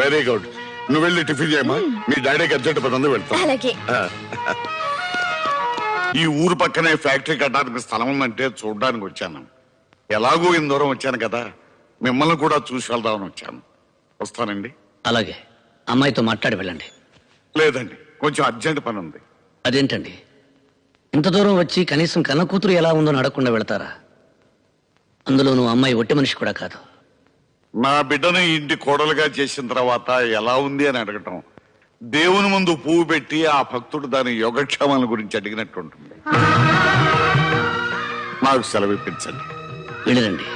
Very good. నువ్వు వెళ్ళి టిఫిన్ చేయమ్మా, మీ డాడీకి అర్జెంట్ పని ఉంది, వెళ్తా. అలాగే. ఈ ఊరు పక్కనే ఫ్యాక్టరీ కట్టడానికి స్థలం ఉందంటే చూడడానికి వచ్చాను. ఎలాగో ఇంత దూరం వచ్చాను కదా, మిమ్మల్ని కూడా చూసి వెళ్దామని వచ్చాను. వస్తానండి. అలాగే, అమ్మాయితో మాట్లాడి వెళ్ళండి. లేదండి, కొంచెం అర్జెంట్ పని ఉంది. అదేంటండి, ఇంత దూరం వచ్చి కనీసం కన్న కూతురు ఎలా ఉందో అడగకుండా వెళతారా? అందులో నువ్వు అమ్మాయి ఒట్టి మనిషి కూడా కాదు. నా బిడ్డను ఇంటి కోడలుగా చేసిన తర్వాత ఎలా ఉంది అని అడగటం దేవుని ముందు పువ్వు పెట్టి ఆ భక్తుడు దాని యోగక్షేమాల గురించి అడిగినట్టు ఉంటుంది. నాకు సెలవు ఇప్పించండి. వెళ్ళరండి.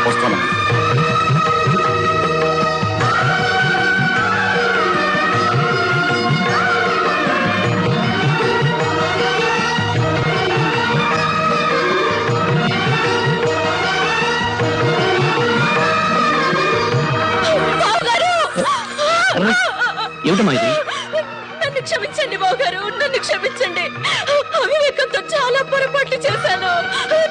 వస్తాను. ఏమిటమ్మా ఇది? నన్ను క్షమించండి బావగారు, నన్ను క్షమించండి. అవివేకంతో చాలా పొరపాట్లు చేశాను.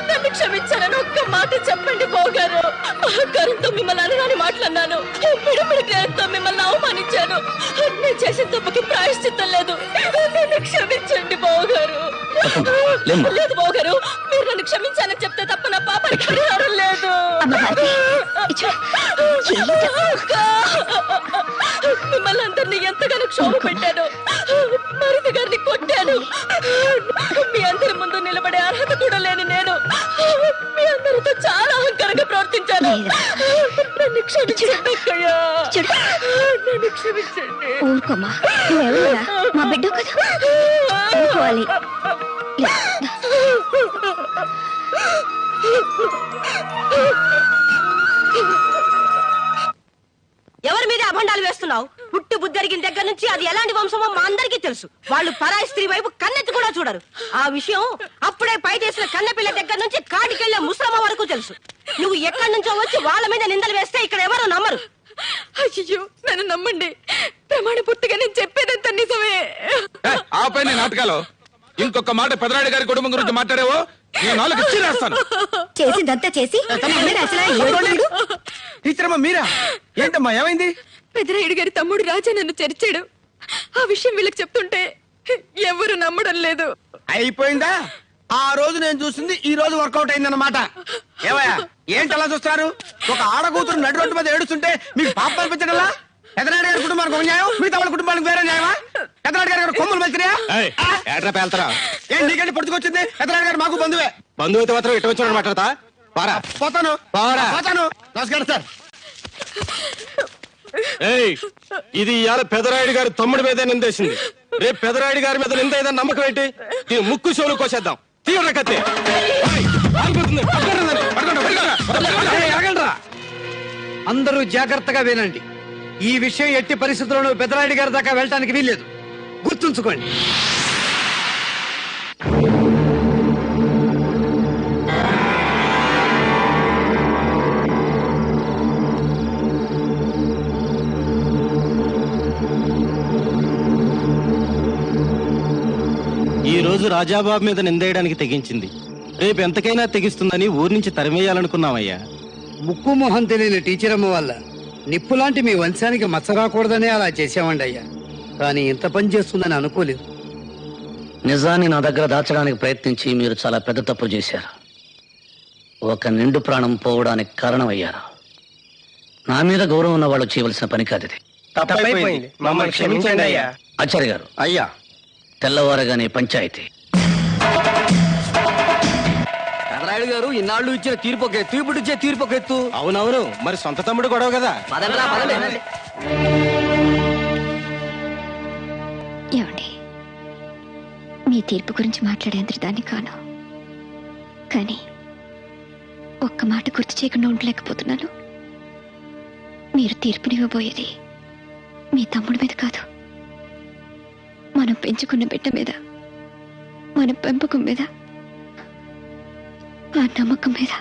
నన్ను క్షమించాలని ఒక్క మాట చెప్పండి బావగారు. అహంకారంతో మిమ్మల్ని అనగానే మాట్లాడినాను. పిడిపిడి జ్ఞానంతో మిమ్మల్ని అవమానించాను. నేను చేసిన తప్పుకి ప్రాయశ్చిత్తం లేదు. నన్ను క్షమించండి బావగారు. లేదు బావగారు, మీరు నన్ను క్షమించాలని చెప్తే తప్ప నా పాపానికి పరిహారం లేదు. మిమ్మల్ని అందరినీ ఎంతగానో క్షోభ పెట్టాను. మరిది గారిని కొట్టాను. మీ అందరి ముందు నిలబడే అర్హత కూడా లేని నేను మీ అందరితో చాలా అహంకారంగా ప్రవర్తించాను. నన్ను క్షమించండి అక్కయ్య, నన్ను క్షమించండి. ఊరుకోమా, నువ్వెవరురా? మా బిడ్డ కదా, ఊరుకోవాలి. ఎవరి మీద అభండాలు వేస్తున్నావు? పుట్టి బుద్ధరిగిన దగ్గర నుంచి అది ఎలాంటి వంశమో మా అందరికీ తెలుసు. వాళ్ళు పరాయి స్త్రీ వైపు కన్నెత్తి కూడా చూడరు. ఆ విషయం అప్పుడే పై చేసిన కన్నెపిల్ల దగ్గర నుంచి కాటికెళ్లే ముసలమ్మ వరకు తెలుసు. నువ్వు ఎక్కడి నుంచో వచ్చి వాళ్ళ మీద నిందలు వేస్తే ఇక్కడ ఎవరు నమ్మరు. అయ్యో, నన్ను నమ్మండి. ప్రమాణ పూర్తిగా నేను చెప్పేదంతా నిజమే. ఆపై నీ నాటకాలు ఇంకొక మాట పెదరాడి గారి కుటుంబం గురించి మాట్లాడేవో నీ నాలుగు ఇచ్చి రాస్తాను. చేసిందంతా చేసి టీచర్ అమ్మా మీరా? ఏంటమ్మా ఏమైంది? పెదరాయుడు గారి తమ్ముడు రాజా నన్ను చరిచాడు. ఆ విషయం వీళ్ళకి చెప్తుంటే ఎవరు నమ్మడం లేదు. అయిపోయిందా? ఆ రోజు నేను చూసింది ఈ రోజు వర్కౌట్ అయిందన్నమాట. ఏమయ్యా, ఏంటి అలా చూస్తారు? ఒక ఆడకూతురు నడి రోడ్డు మీద ఏడుస్తుంటే మీకు పాపం అనిపించగలరా? పెదనాయుడు గారి కుటుంబానికి ఒక న్యాయం, మిగతా వాళ్ళ కుటుంబానికి వేరే న్యాయమా? పెదనాయుడు గారి కొమ్ములు మంచిగా ఏం నీకంటే పడుచుకొచ్చింది? పెదనాయుడు గారు మాకు బంధువే. బంధువు అయితే మాత్రం ఇటు వచ్చి మాట్లాడతా. పోతాను. నమస్కారం సార్. ఇది ఇవాళ పెదరాయుడు గారి తమ్ముడి మీద నిందేసింది. రేపు పెదరాయుడు గారి మీద నింద ఏదైనా నమ్మకం ఏంటి? దీని ముక్కు చెవులు కోసేద్దాం. తీవ్ర కత్తి. అందరూ జాగ్రత్తగా వినండి. ఈ విషయం ఎట్టి పరిస్థితుల్లోనూ పెదరాయుడు గారి దాకా వెళ్ళటానికి వీల్లేదు, గుర్తుంచుకోండి. ఈ రోజు రాజాబాబు మీద నిందేయడానికి తెగించింది. రేపు ఎంతకైనా తెగిస్తుందని ఊరి నుంచి తరిమేయాలనుకున్నామయ్యా. ముక్కు మొహం తెలియని టీచర్ అమ్మ వల్ల నిప్పులాంటి మీ వంశానికి మచ్చ రాకూడదనే అలా చేసామండి అయ్యా. కానీ ఇంత పని చేస్తుందని అనుకోలేదు. నిజాన్ని నా దగ్గర దాచడానికి ప్రయత్నించి మీరు చాలా పెద్ద తప్పు చేశారు. ఒక నిండు ప్రాణం పోవడానికి కారణమయ్యారు. నా మీద గౌరవం ఉన్న వాళ్ళు చేయవలసిన పని కాదు ఇది. తప్పైపోయింది, మమ్మల్ని క్షమించండి అయ్యా. ఆచార్య గారు, అయ్యా, తెల్లవారగానే పంచాయతీ. పెదరాయుడు గారు ఇన్నాళ్ళు ఇచ్చిన తీర్పు ఒక ఎత్తు, ఇప్పుడు ఇచ్చే తీర్పు ఒక ఎత్తు. అవునవును, మరి సొంత తమ్ముడు గొడవ కదా. ఏమండి, మీ తీర్పు గురించి మాట్లాడేంత దాన్ని కాను, కానీ ఒక్క మాట గుర్తు చేయకుండా ఉండలేకపోతున్నాను. మీరు తీర్పునివ్వబోయేది మీ తమ్ముడి మీద కాదు, మనం పెంచుకున్న బిడ్డ మీద, మన పెంపకం మీద, ఆ నమ్మకం మీద.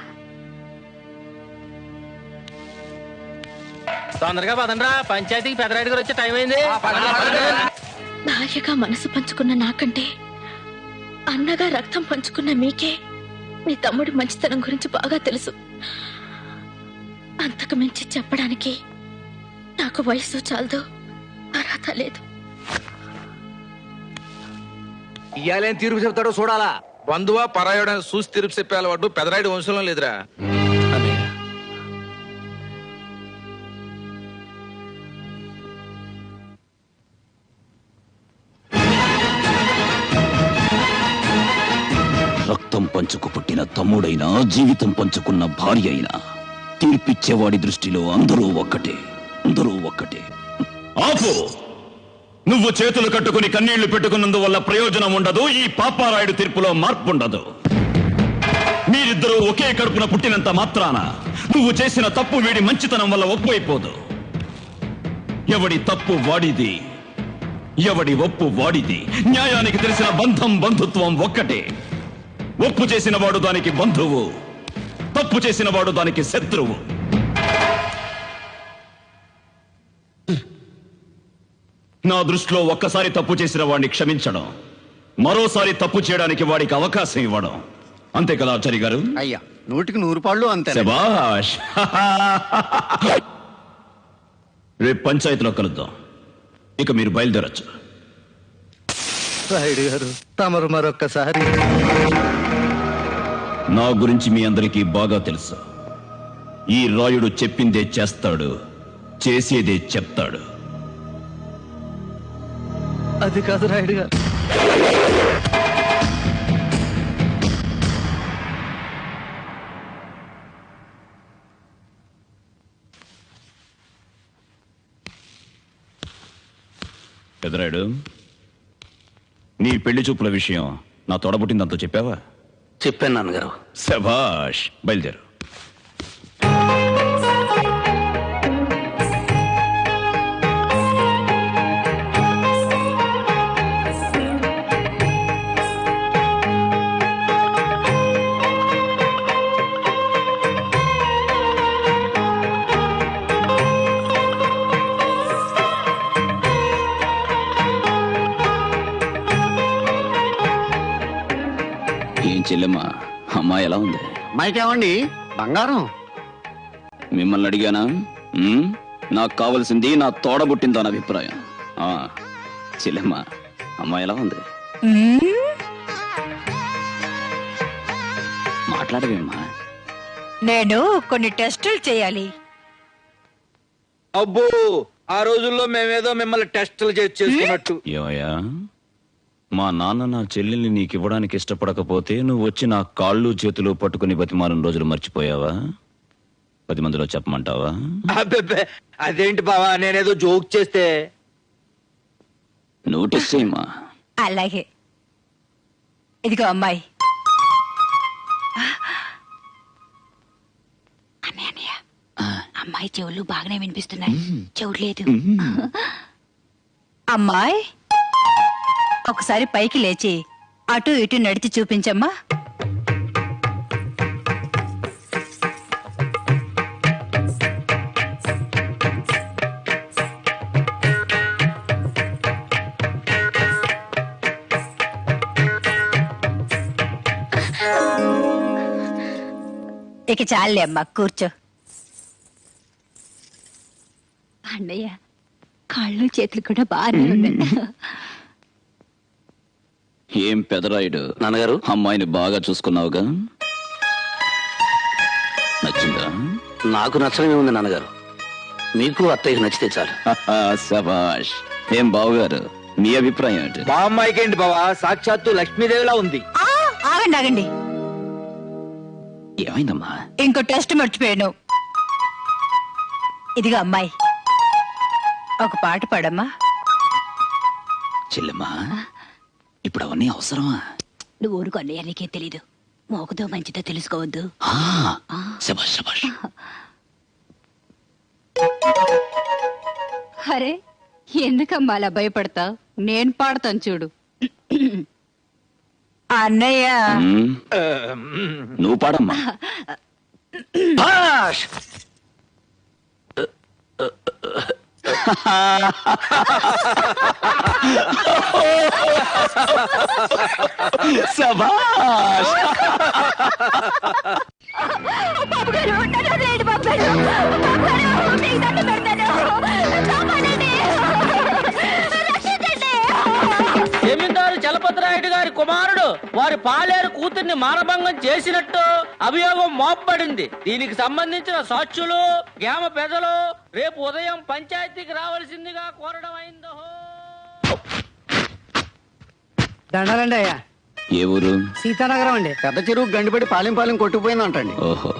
తొందరగా పదండ్రా, పంచాయతీకి పెదరాయుడు గారు వచ్చే టైం అయింది. భార్యగా మనసు పంచుకున్న నాకంటే అన్నగా రక్తం పంచుకున్న మీకే మీ తమ్ముడి మంచితనం గురించి బాగా తెలుసు. అంతకు మించి చెప్పడానికి నాకు వయసు చాలదు, అర్హత లేదు. ఇయ్యాలేం తీర్పు చెప్తాడో చూడాలా. బంధువా పరాయుడని చూసి తిరుపు చెప్పే అలవాటు పెదరాయుడు వంశంలో లేదురా. అన్నయ్య, రక్తం పంచుకు పుట్టిన తమ్ముడైనా, జీవితం పంచుకున్న భార్య అయినా, తీర్పిచ్చేవాడి దృష్టిలో అందరూ ఒక్కటే, అందరూ ఒక్కటే. ఆపు! నువ్వు చేతులు కట్టుకుని కన్నీళ్లు పెట్టుకున్నందువల్ల ప్రయోజనం ఉండదు. ఈ పాపారాయుడు తీర్పులో మార్పు ఉండదు. మీరిద్దరూ ఒకే కడుపున పుట్టినంత మాత్రాన నువ్వు చేసిన తప్పు వీడి మంచితనం వల్ల ఒప్పైపోదు. ఎవడి తప్పు వాడిది, ఎవడి ఒప్పు వాడిది. న్యాయానికి తెలిసిన బంధం, బంధుత్వం ఒక్కటే. ఒప్పు చేసిన వాడు దానికి బంధువు, తప్పు చేసిన వాడు దానికి శత్రువు. నా దృష్టిలో ఒక్కసారి తప్పు చేసిన వాడిని క్షమించడం, మరోసారి తప్పు చేయడానికి వాడికి అవకాశం ఇవ్వడం. అంతే కదా ఆచార్య గారు? అయ్యా, 100కి 100 అంతే. శభాష్. రేపు పంచాయతీలో కలుద్దాం. ఇక మీరు బయలుదేరచ్చు. రాయుడు గారు, తమరు మరొక్కసారి. నా గురించి మీ అందరికీ బాగా తెలుసు. ఈ రాయుడు చెప్పిందే చేస్తాడు, చేసేదే చెప్తాడు. అది కాదు రాయుడు గారు. పెదరాయుడు, నీ పెళ్లి చూపుల విషయం నా తోడబుట్టిందంతా చెప్పావా? చెప్పాను నాన్నగారు. శభాష్, బయలుదేరు. ఏం చెల్లెమ్మా, అమ్మాయి ఎలా ఉంది? మైకేమండి, బంగారం. మిమ్మల్ని అడిగానా? నాకు కావలసింది నా తోడబుట్టిందో నా అభిప్రాయం. చెల్లెమ్మా, అమ్మాయి ఎలా ఉంది? మాట్లాడవేమ్మా. నేను కొన్ని టెస్టులు చేయాలి. అబ్బో, ఆ రోజుల్లో మేమేదో మిమ్మల్ని టెస్టులు చేసుకున్నట్టు. ఏమయ్యా, మా నాన్న నా చెల్లెల్ని నీకు ఇవ్వడానికి ఇష్టపడకపోతే నువ్వు వచ్చి నా కాళ్ళు చేతులు పట్టుకుని బతిమాలిన రోజులు మర్చిపోయావా? 10 మందిలో చెప్పమంటావా? అబ్బే, అదేంటి బావా, నేనేదో జోక్ చేస్తే. నోటీస్ చేయమ్మా. అలాగే, ఇదిగో అమ్మాయి. అన్నయ్య, అమ్మాయి చెవులు బాగానే వినిపిస్తున్నాయి, చెవుడు లేదు. అమ్మాయి, ఒకసారి పైకి లేచి అటు ఇటు నడిచి చూపించమ్మా. ఇక చాలే అమ్మా కూర్చో. అన్నయ్య కాళ్ళు చేతులు కూడా బాగానే ఉన్నాయి. ఏం పెదరాయుడు నాన్నగారు అమ్మాయిని బాగా చూసుకున్నావుగా? నచ్చిందా? నాకు నచ్చడమే ఉంది నాన్నగారు. మీకు అత్తయ్యకు నచ్చితే చాలు. శభాష్. ఏం బావగారు, మీ అభిప్రాయం ఏంటి? మా అమ్మాయికి ఏంటి బావా, సాక్షాత్తు లక్ష్మీదేవిలా ఉంది. ఆగండి ఆగండి, ఏమైందమ్మా? ఇంకో టెస్ట్ మర్చిపోయాను. ఇదిగా అమ్మాయి, ఒక పాట పాడమ్మా. చెల్లెమ్మా, ఇప్పుడు అవన్నీ అవసరమా? నువ్వు ఊరుకో అన్నయ్య, నీకే తెలీదు. మోకదో మంచిదో తెలుసుకోవద్దు. శభాష్ శభాష్. అరే ఎందుకమ్మా అలా భయపడతావు? నేను పాడతాను చూడు. అన్నయ్య నువ్వు పాడమ్మా. భాష్! శభాష్. జమీందారు చలపతిరాయుడు గారి కుమారుడు వారి పాలేరు కూతుర్ని మానభంగం చేసినట్టు అభియోగం మోపబడింది. దీనికి సంబంధించిన సాక్షులు గ్రామ పెద్దలు రేపు ఉదయం పంచాయతీకి రావాల్సిందిగా కోరడం అయిందో. దండాలండి అయ్యా. ఏ ఊరు? సీతానగరం అండి. పెద్ద చెరువు గండిపడి పాలెం కొట్టుకుపోయిందంటండి. ఓహో,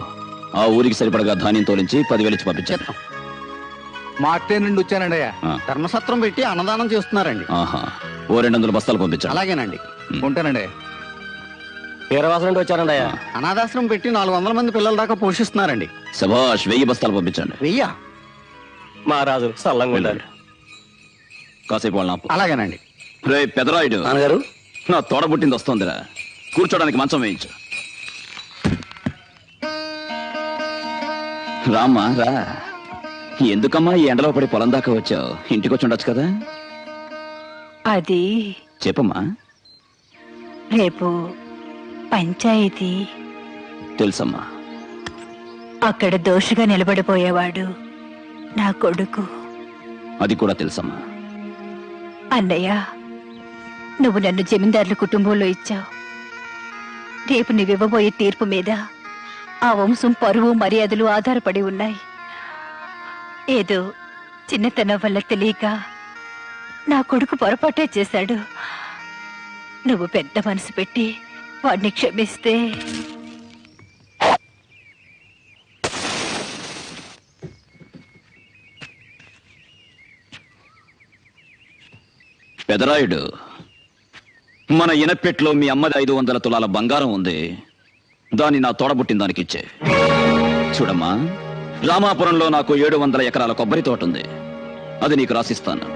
ఆ ఊరికి సరిపడగా ధాన్యం తోలించి 10,000 ఇచ్చి పంపించాను. మార్టే నుండి వచ్చానండి అయ్యా. ధర్మసత్రం పెట్టి అన్నదానం చేస్తున్నారండి. ఆహా, ఓ 200 బస్తాలు పంపించాను. అలాగేనండి. ఉంటానండి. వీరవాసం నుండి వచ్చానండి అయ్యా. అనాథాశ్రమం పెట్టి 400 మంది పిల్లల దాకా పోషిస్తున్నారండి. శభాష్. 1000 బస్తాలు పంపించండి. 1000? మా రాజు సల్లంగా ఉండాలి. కాసేపు వాళ్ళ ఆపు. అలాగేనండి. రే పెదరాయుడు, నాన్నగారు నా తోడబుట్టింది వస్తోందిరా. కూర్చోడానికి మంచం వేయించు. రామ్మా రా. ఎందుకమ్మా ఈ ఎండలో పడి పొలం దాకా వచ్చావు? ఇంటికి వచ్చి ఉండొచ్చు కదా. అది చెప్పమ్మా. రేపు పంచాయతీ. తెలుసమ్మా. అక్కడ దోషిగా నిలబడిపోయేవాడు నా కొడుకు. అది కూడా తెలుసమ్మా. అన్నయ్య, నువ్వు నన్ను జమీందారుల కుటుంబంలో ఇచ్చావు. రేపు నువ్వివ్వబోయే తీర్పు మీద ఆ వంశం పరువు మర్యాదలు ఆధారపడి ఉన్నాయి. ఏదో చిన్నతనం వల్ల తెలియక నా కొడుకు పొరపాటే చేశాడు. నువ్వు పెద్ద మనసు పెట్టి వాడిని క్షమిస్తే. పెదరాయుడు, మన ఇనపెట్లో మీ అమ్మది 500 తులాల బంగారం ఉంది. దాన్ని నా తోడబుట్టిన దానికి ఇచ్చే. చూడమ్మా, రామాపురంలో నాకు 700 ఎకరాల కొబ్బరి తోట ఉంది. అది నీకు రాసిస్తాను.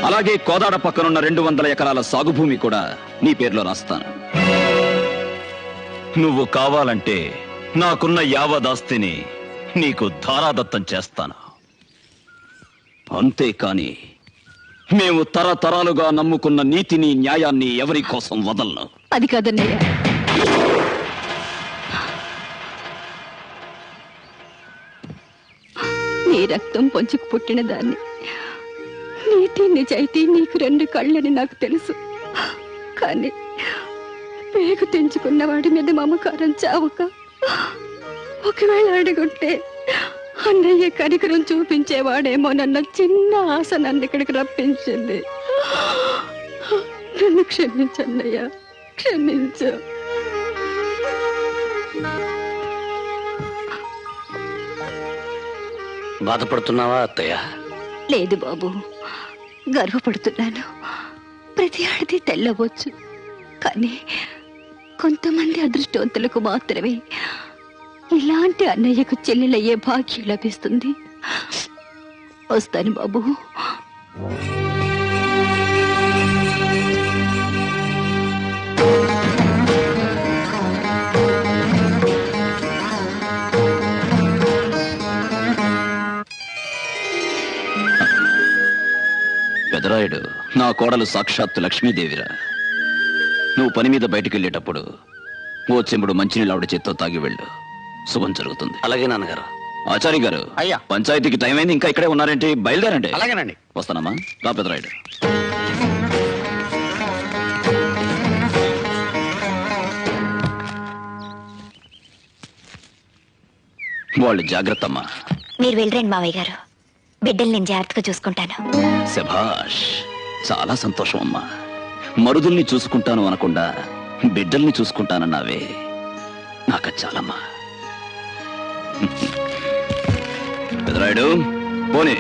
అలాగే కోదాడ పక్కనున్న 200 ఎకరాల సాగు భూమి కూడా నీ పేరులో రాస్తాను. నువ్వు కావాలంటే నాకున్న యావదాస్తిని నీకు ధారాదత్తం చేస్తాను. అంతేకాని మేము తరతరాలుగా నమ్ముకున్న నీతిని న్యాయాన్ని ఎవరి కోసం వదలను. అది కాదన్నయ్య. నీ రక్తం పొంచుకు పుట్టిన దాన్ని. నీతి నిజాయితీ నీకు 2 కళ్ళని నాకు తెలుసు. కానీ పేగు తెంచుకున్న వాడి మీద మమకారం చావక ఒకవేళ అడుగుంటే అన్నయ్య కనికరం చూపించేవాడేమో నన్న చిన్న ఆశ నన్ను ఇక్కడికి రప్పించింది. నన్ను క్షమించన్నయ్య, క్షమించు. బాధపడుతున్నావా అత్తయ్య? లేదు బాబు, గర్వపడుతున్నాను. ప్రతి ఆడది తెల్లవచ్చు, కానీ కొంతమంది అదృష్టవంతులకు మాత్రమే ఇలాంటి అన్నయ్యకు చెల్లెలయ్యే భాగ్యం లభిస్తుంది. వస్తాను బాబు. పెదరాయుడు, నా కోడలు సాక్షాత్తు లక్ష్మీదేవిరా. నువ్వు పని మీద బయటికి వెళ్ళేటప్పుడు ఓ చెంబుడు మంచినీళ్ళు ఆవిడ చేత్తో తాగి వెళ్ళు. శుభం జరుగుతుంది. అలాగే నాన్నగారు. ఆచార్య గారు, అయ్యా. పంచాయతీకి టైం అయింది, ఇంకా ఇక్కడే ఉన్నారేంటి? బయలుదేరండి. అలాగేనండి. వస్తానమ్మా. రా పెదరాయుడు. వాళ్ళు జాగ్రత్త అమ్మా. మీరు వెళ్ళరండి మావయ్య గారు, బిడ్డలు నేను జాగ్రత్తగా చూసుకుంటాను. శభాష్, చాలా సంతోషం అమ్మా. మరుదుల్ని చూసుకుంటాను అనకుండా బిడ్డల్ని చూసుకుంటానన్నావే, నాకు చాలమ్మా. పెదరాయుడు పోనీ.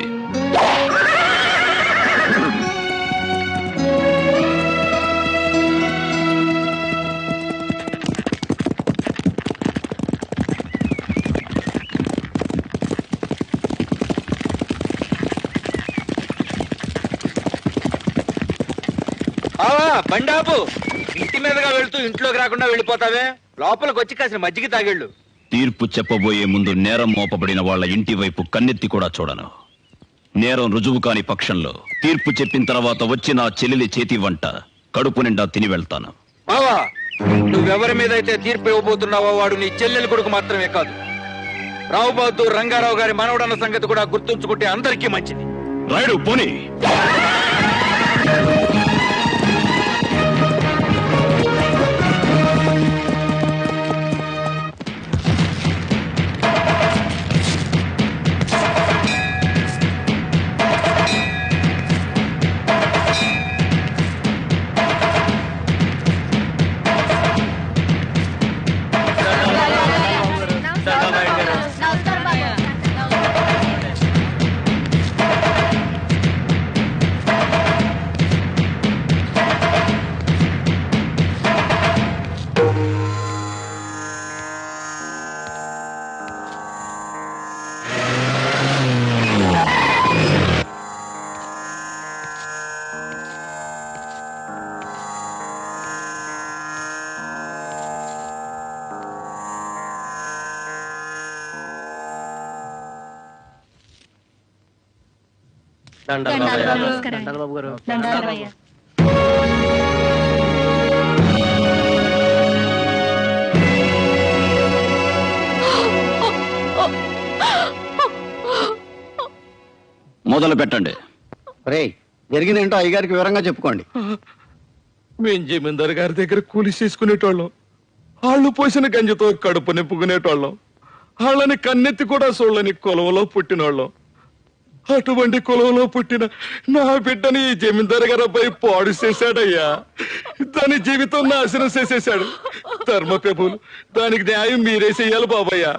బండాపు, ఇంటి మీదగా వెళ్తూ ఇంట్లోకి రాకుండా వెళ్ళిపోతావే, లోపలికి వచ్చి కాసిన మజ్జిగ తాగేళ్ళు. తీర్పు చెప్పబోయే ముందు నేరం మోపబడిన వాళ్ళ ఇంటి వైపు కన్నెత్తి కూడా చూడను. నేరం రుజువు కాని పక్షంలో తీర్పు చెప్పిన తర్వాత వచ్చి నా చెల్లెలి చేతి వంట కడుపు నిండా తిని వెళ్తాను. బావా, నువ్వెవరి మీద అయితే తీర్పు ఇవ్వబోతున్నావో వాడు నీ చెల్లెలి కొడుకు మాత్రమే కాదు, రావు బహదూర్ రంగారావు గారి మనవడన్న సంగతి కూడా గుర్తుంచుకుంటే అందరికీ మంచిది. రాయుడు పోనీ. మొదలు పెట్టండి. రే, జరిగిందేంటో అయ్యగారికి వివరంగా చెప్పుకోండి. మేం జమీందారు గారి దగ్గర కూలి చేసుకునేటోళ్ళం, వాళ్ళు పోసిన గంజితో కడుపు నింపుకునేటోళ్ళం, వాళ్ళని కన్నెత్తి కూడా చూడని కులంలో పుట్టినోళ్ళం. అటువంటి కులంలో పుట్టిన నా బిడ్డని ఈ జమీందారు గారి అబ్బాయి పాడు చేశాడయ్యా. దాని జీవితం నాశనం చేసేశాడు. ధర్మ ప్రభులు, దానికి న్యాయం మీరే చెయ్యాలి బాబయ్యా.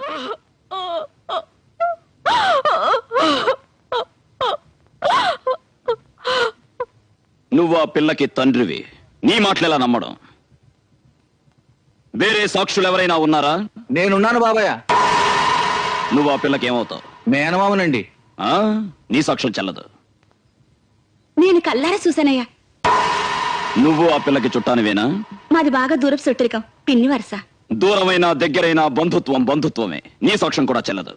నువ్వు ఆ పిల్లకి తండ్రివి, నీ మాటలెలా నమ్మడం? వేరే సాక్షులు ఎవరైనా ఉన్నారా? నేనున్నాను బాబయ్య. నువ్వు ఆ పిల్లకి ఏమవుతావు? మేనమామనండి. నీ సాక్ష్యం చెల్లదు. నేను కల్లారా చూసానయ్యా. నువ్వు ఆ పిల్లకి చుట్టానివేనా? మాది బాగా దూరపు చుట్టరికం, పిన్ని వరుస. దూరమైన దగ్గరైన బంధుత్వం బంధుత్వమే, నీ సాక్ష్యం కూడా చెల్లదు.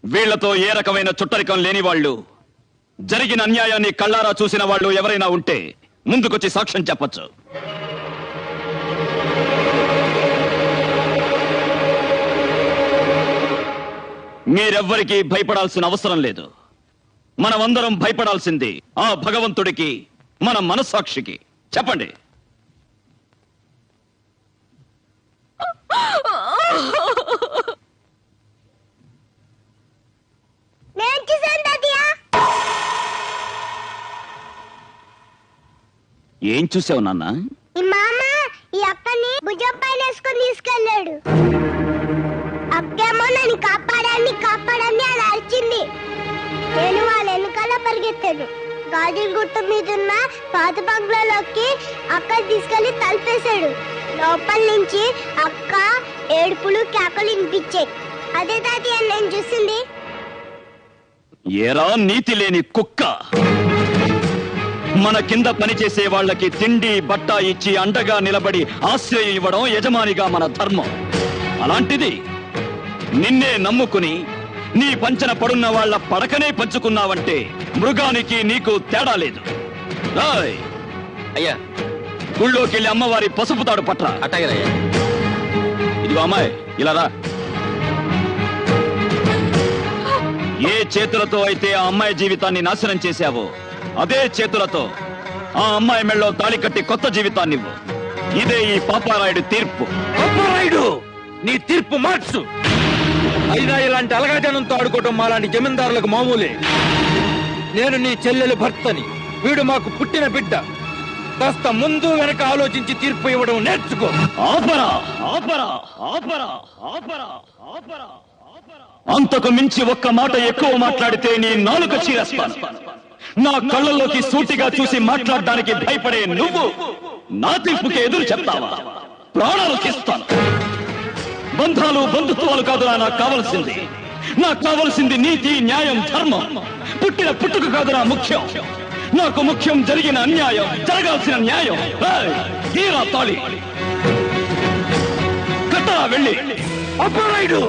వీళ్లతో ఏ రకమైన చుట్టరికం లేని వాళ్ళు, జరిగిన అన్యాయాన్ని కళ్ళారా చూసిన వాళ్ళు ఎవరైనా ఉంటే ముందుకొచ్చి సాక్ష్యం చెప్పొచ్చు. మీరెవ్వరికీ భయపడాల్సిన అవసరం లేదు. మనమందరం భయపడాల్సింది ఆ భగవంతుడికి, మన మనస్సాక్షికి. చెప్పండి. ఏం చూసావు నాన్న? ఈ మామ ఈ అక్కని భుజం పైన వేసుకొని తీసుకెళ్ళాడు. అక్కేమో నన్ను కాపాడాన్ని అని అరిచింది. నేను వాళ్ళ వెనకాల పరిగెత్తాను. గాజుల గుట్ట మీద ఉన్న పాత బంగ్లాలోకి అక్క తీసుకెళ్లి తలుపేశాడు. లోపల నుంచి అక్క ఏడుపులు కేకలు వినిపించాయి. అదే తాతయ్య నేను చూసింది. ఏరా నీతి లేని కుక్క! మన కింద పనిచేసే వాళ్ళకి తిండి బట్ట ఇచ్చి అండగా నిలబడి ఆశ్రయం ఇవ్వడం యజమానిగా మన ధర్మం. అలాంటిది నిన్నే నమ్ముకుని నీ పంచన పడున్న వాళ్ళ పడకనే పంచుకున్నావంటే మృగానికి నీకు తేడా లేదు. అయ్యా, గుళ్ళోకెళ్ళి అమ్మవారి పసుపు తాడు పట్రా. అట్టగలయ్యా. ఇదిగో అమ్మాయి, ఇలా రా. ఏ చేతులతో అయితే ఆ అమ్మాయి జీవితాన్ని నాశనం చేశావో అదే చేతులతో ఆ అమ్మాయి మెళ్ళలో తాళి కట్టి కొత్త జీవితాన్ని ఇవ్వు. ఇదే ఈ పాపారాయుడు తీర్పు. పాపారాయుడు, నీ తీర్పు మార్చు. అయినా ఇలాంటి అలగాజనంతో ఆడుకోవటం మాలాంటి జమీందారులకు మామూలే. నేను నీ చెల్లెలు భర్తని, వీడు మాకు పుట్టిన బిడ్డ. కాస్త ముందు వెనక ఆలోచించి తీర్పు ఇవ్వడం నేర్చుకో. ఆపరా, ఆపరా, ఆపరా, ఆపరా, ఆపరా. అంతకు మించి ఒక్క మాట ఎక్కువ మాట్లాడితే నీ నాలుక చీరేస్తాను. నా కళ్ళల్లోకి సూటిగా చూసి మాట్లాడడానికి భయపడే నువ్వు నా తీర్పుకి ఎదురు చెప్తావా? ప్రాణాలు తీస్తాను. బంధాలు బంధుత్వాలు కాదురా నాకు కావలసింది. నాకు కావలసింది నీతి, న్యాయం, ధర్మం. పుట్టిన పుట్టుక కాదురా ముఖ్యం. నాకు ముఖ్యం జరిగిన అన్యాయం, జరగాల్సిన న్యాయం. తీరా తాళి కట్టరా వెళ్ళి. పాపారాయుడు,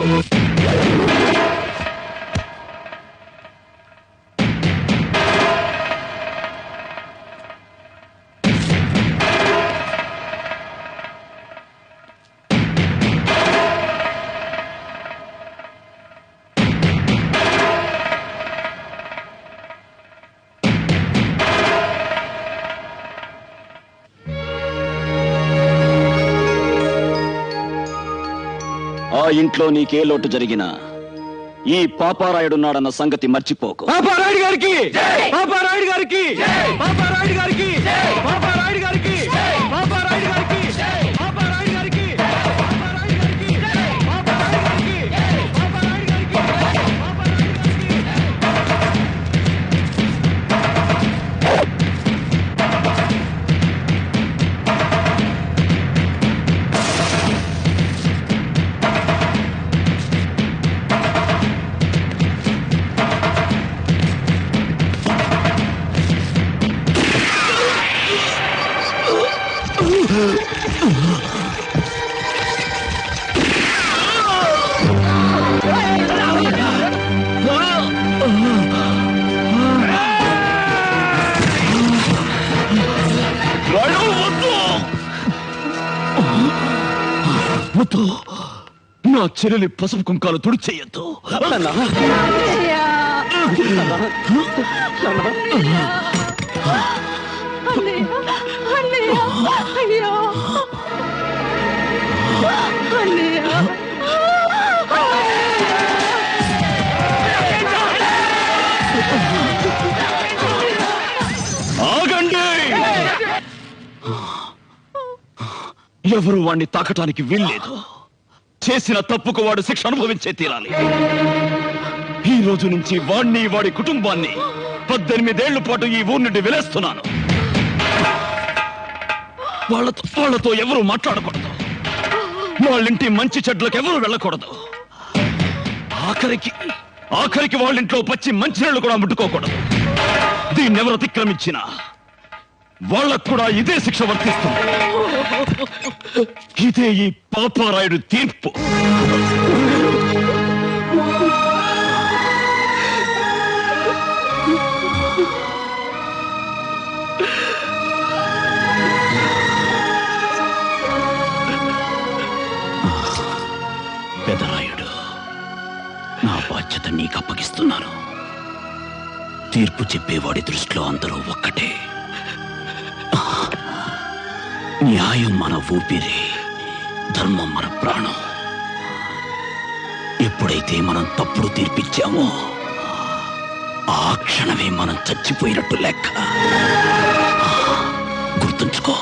ఆ ఇంట్లో నీకే లోటు జరిగినా ఈ పాపారాయుడున్నాడన్న సంగతి మర్చిపోకు. పాపారాయుడు గారికి, పాపారాయుడు గారికి, పాపారాయుడు గారికి, పాపారాయుడు గారికి, పాపారాయుడు గారికి, పాపారాయుడు గారికి, పాపారాయుడు గారికి, పాపారాయుడు గారికి, పాపారాయుడు వద్దు, నా చెల్లెలి పసుపు కుంకాలు తుడిచేయద్దు. ఆగండి! ఎవరు వాణ్ణి తాకటానికి వీల్లేదు. చేసిన తప్పుకు వాడు శిక్ష అనుభవించే తీరాలి. ఈ రోజు నుంచి వాణ్ణి, వాడి కుటుంబాన్ని 18 ఏళ్ల పాటు ఈ ఊరి నుండి వెలేస్తున్నాను. వాళ్ళతో ఎవరు మాట్లాడకూడదు. వాళ్ళింటి మంచి చెడ్లకు ఎవరు వెళ్ళకూడదు. ఆఖరికి వాళ్ళింట్లో పచ్చి మంచినీళ్లు కూడా ముట్టుకోకూడదు. దీన్నెవరు అతిక్రమించినా వాళ్ళకు కూడా ఇదే శిక్ష వర్తిస్తుంది. ఇదే ఈ పాపారాయుడు తీర్పు. పెదరాయుడు, నా బాధ్యత నీకు అప్పగిస్తున్నాను. తీర్పు చెప్పేవాడి దృష్టిలో అందరూ ఒక్కటే. న్యాయం మన ఊపిరి, ధర్మం మన ప్రాణం. ఎప్పుడైతే మనం తప్పుడు తీర్పిచ్చామో ఆ క్షణమే మనం చచ్చిపోయినట్టు లెక్క. గుర్తుంచుకో.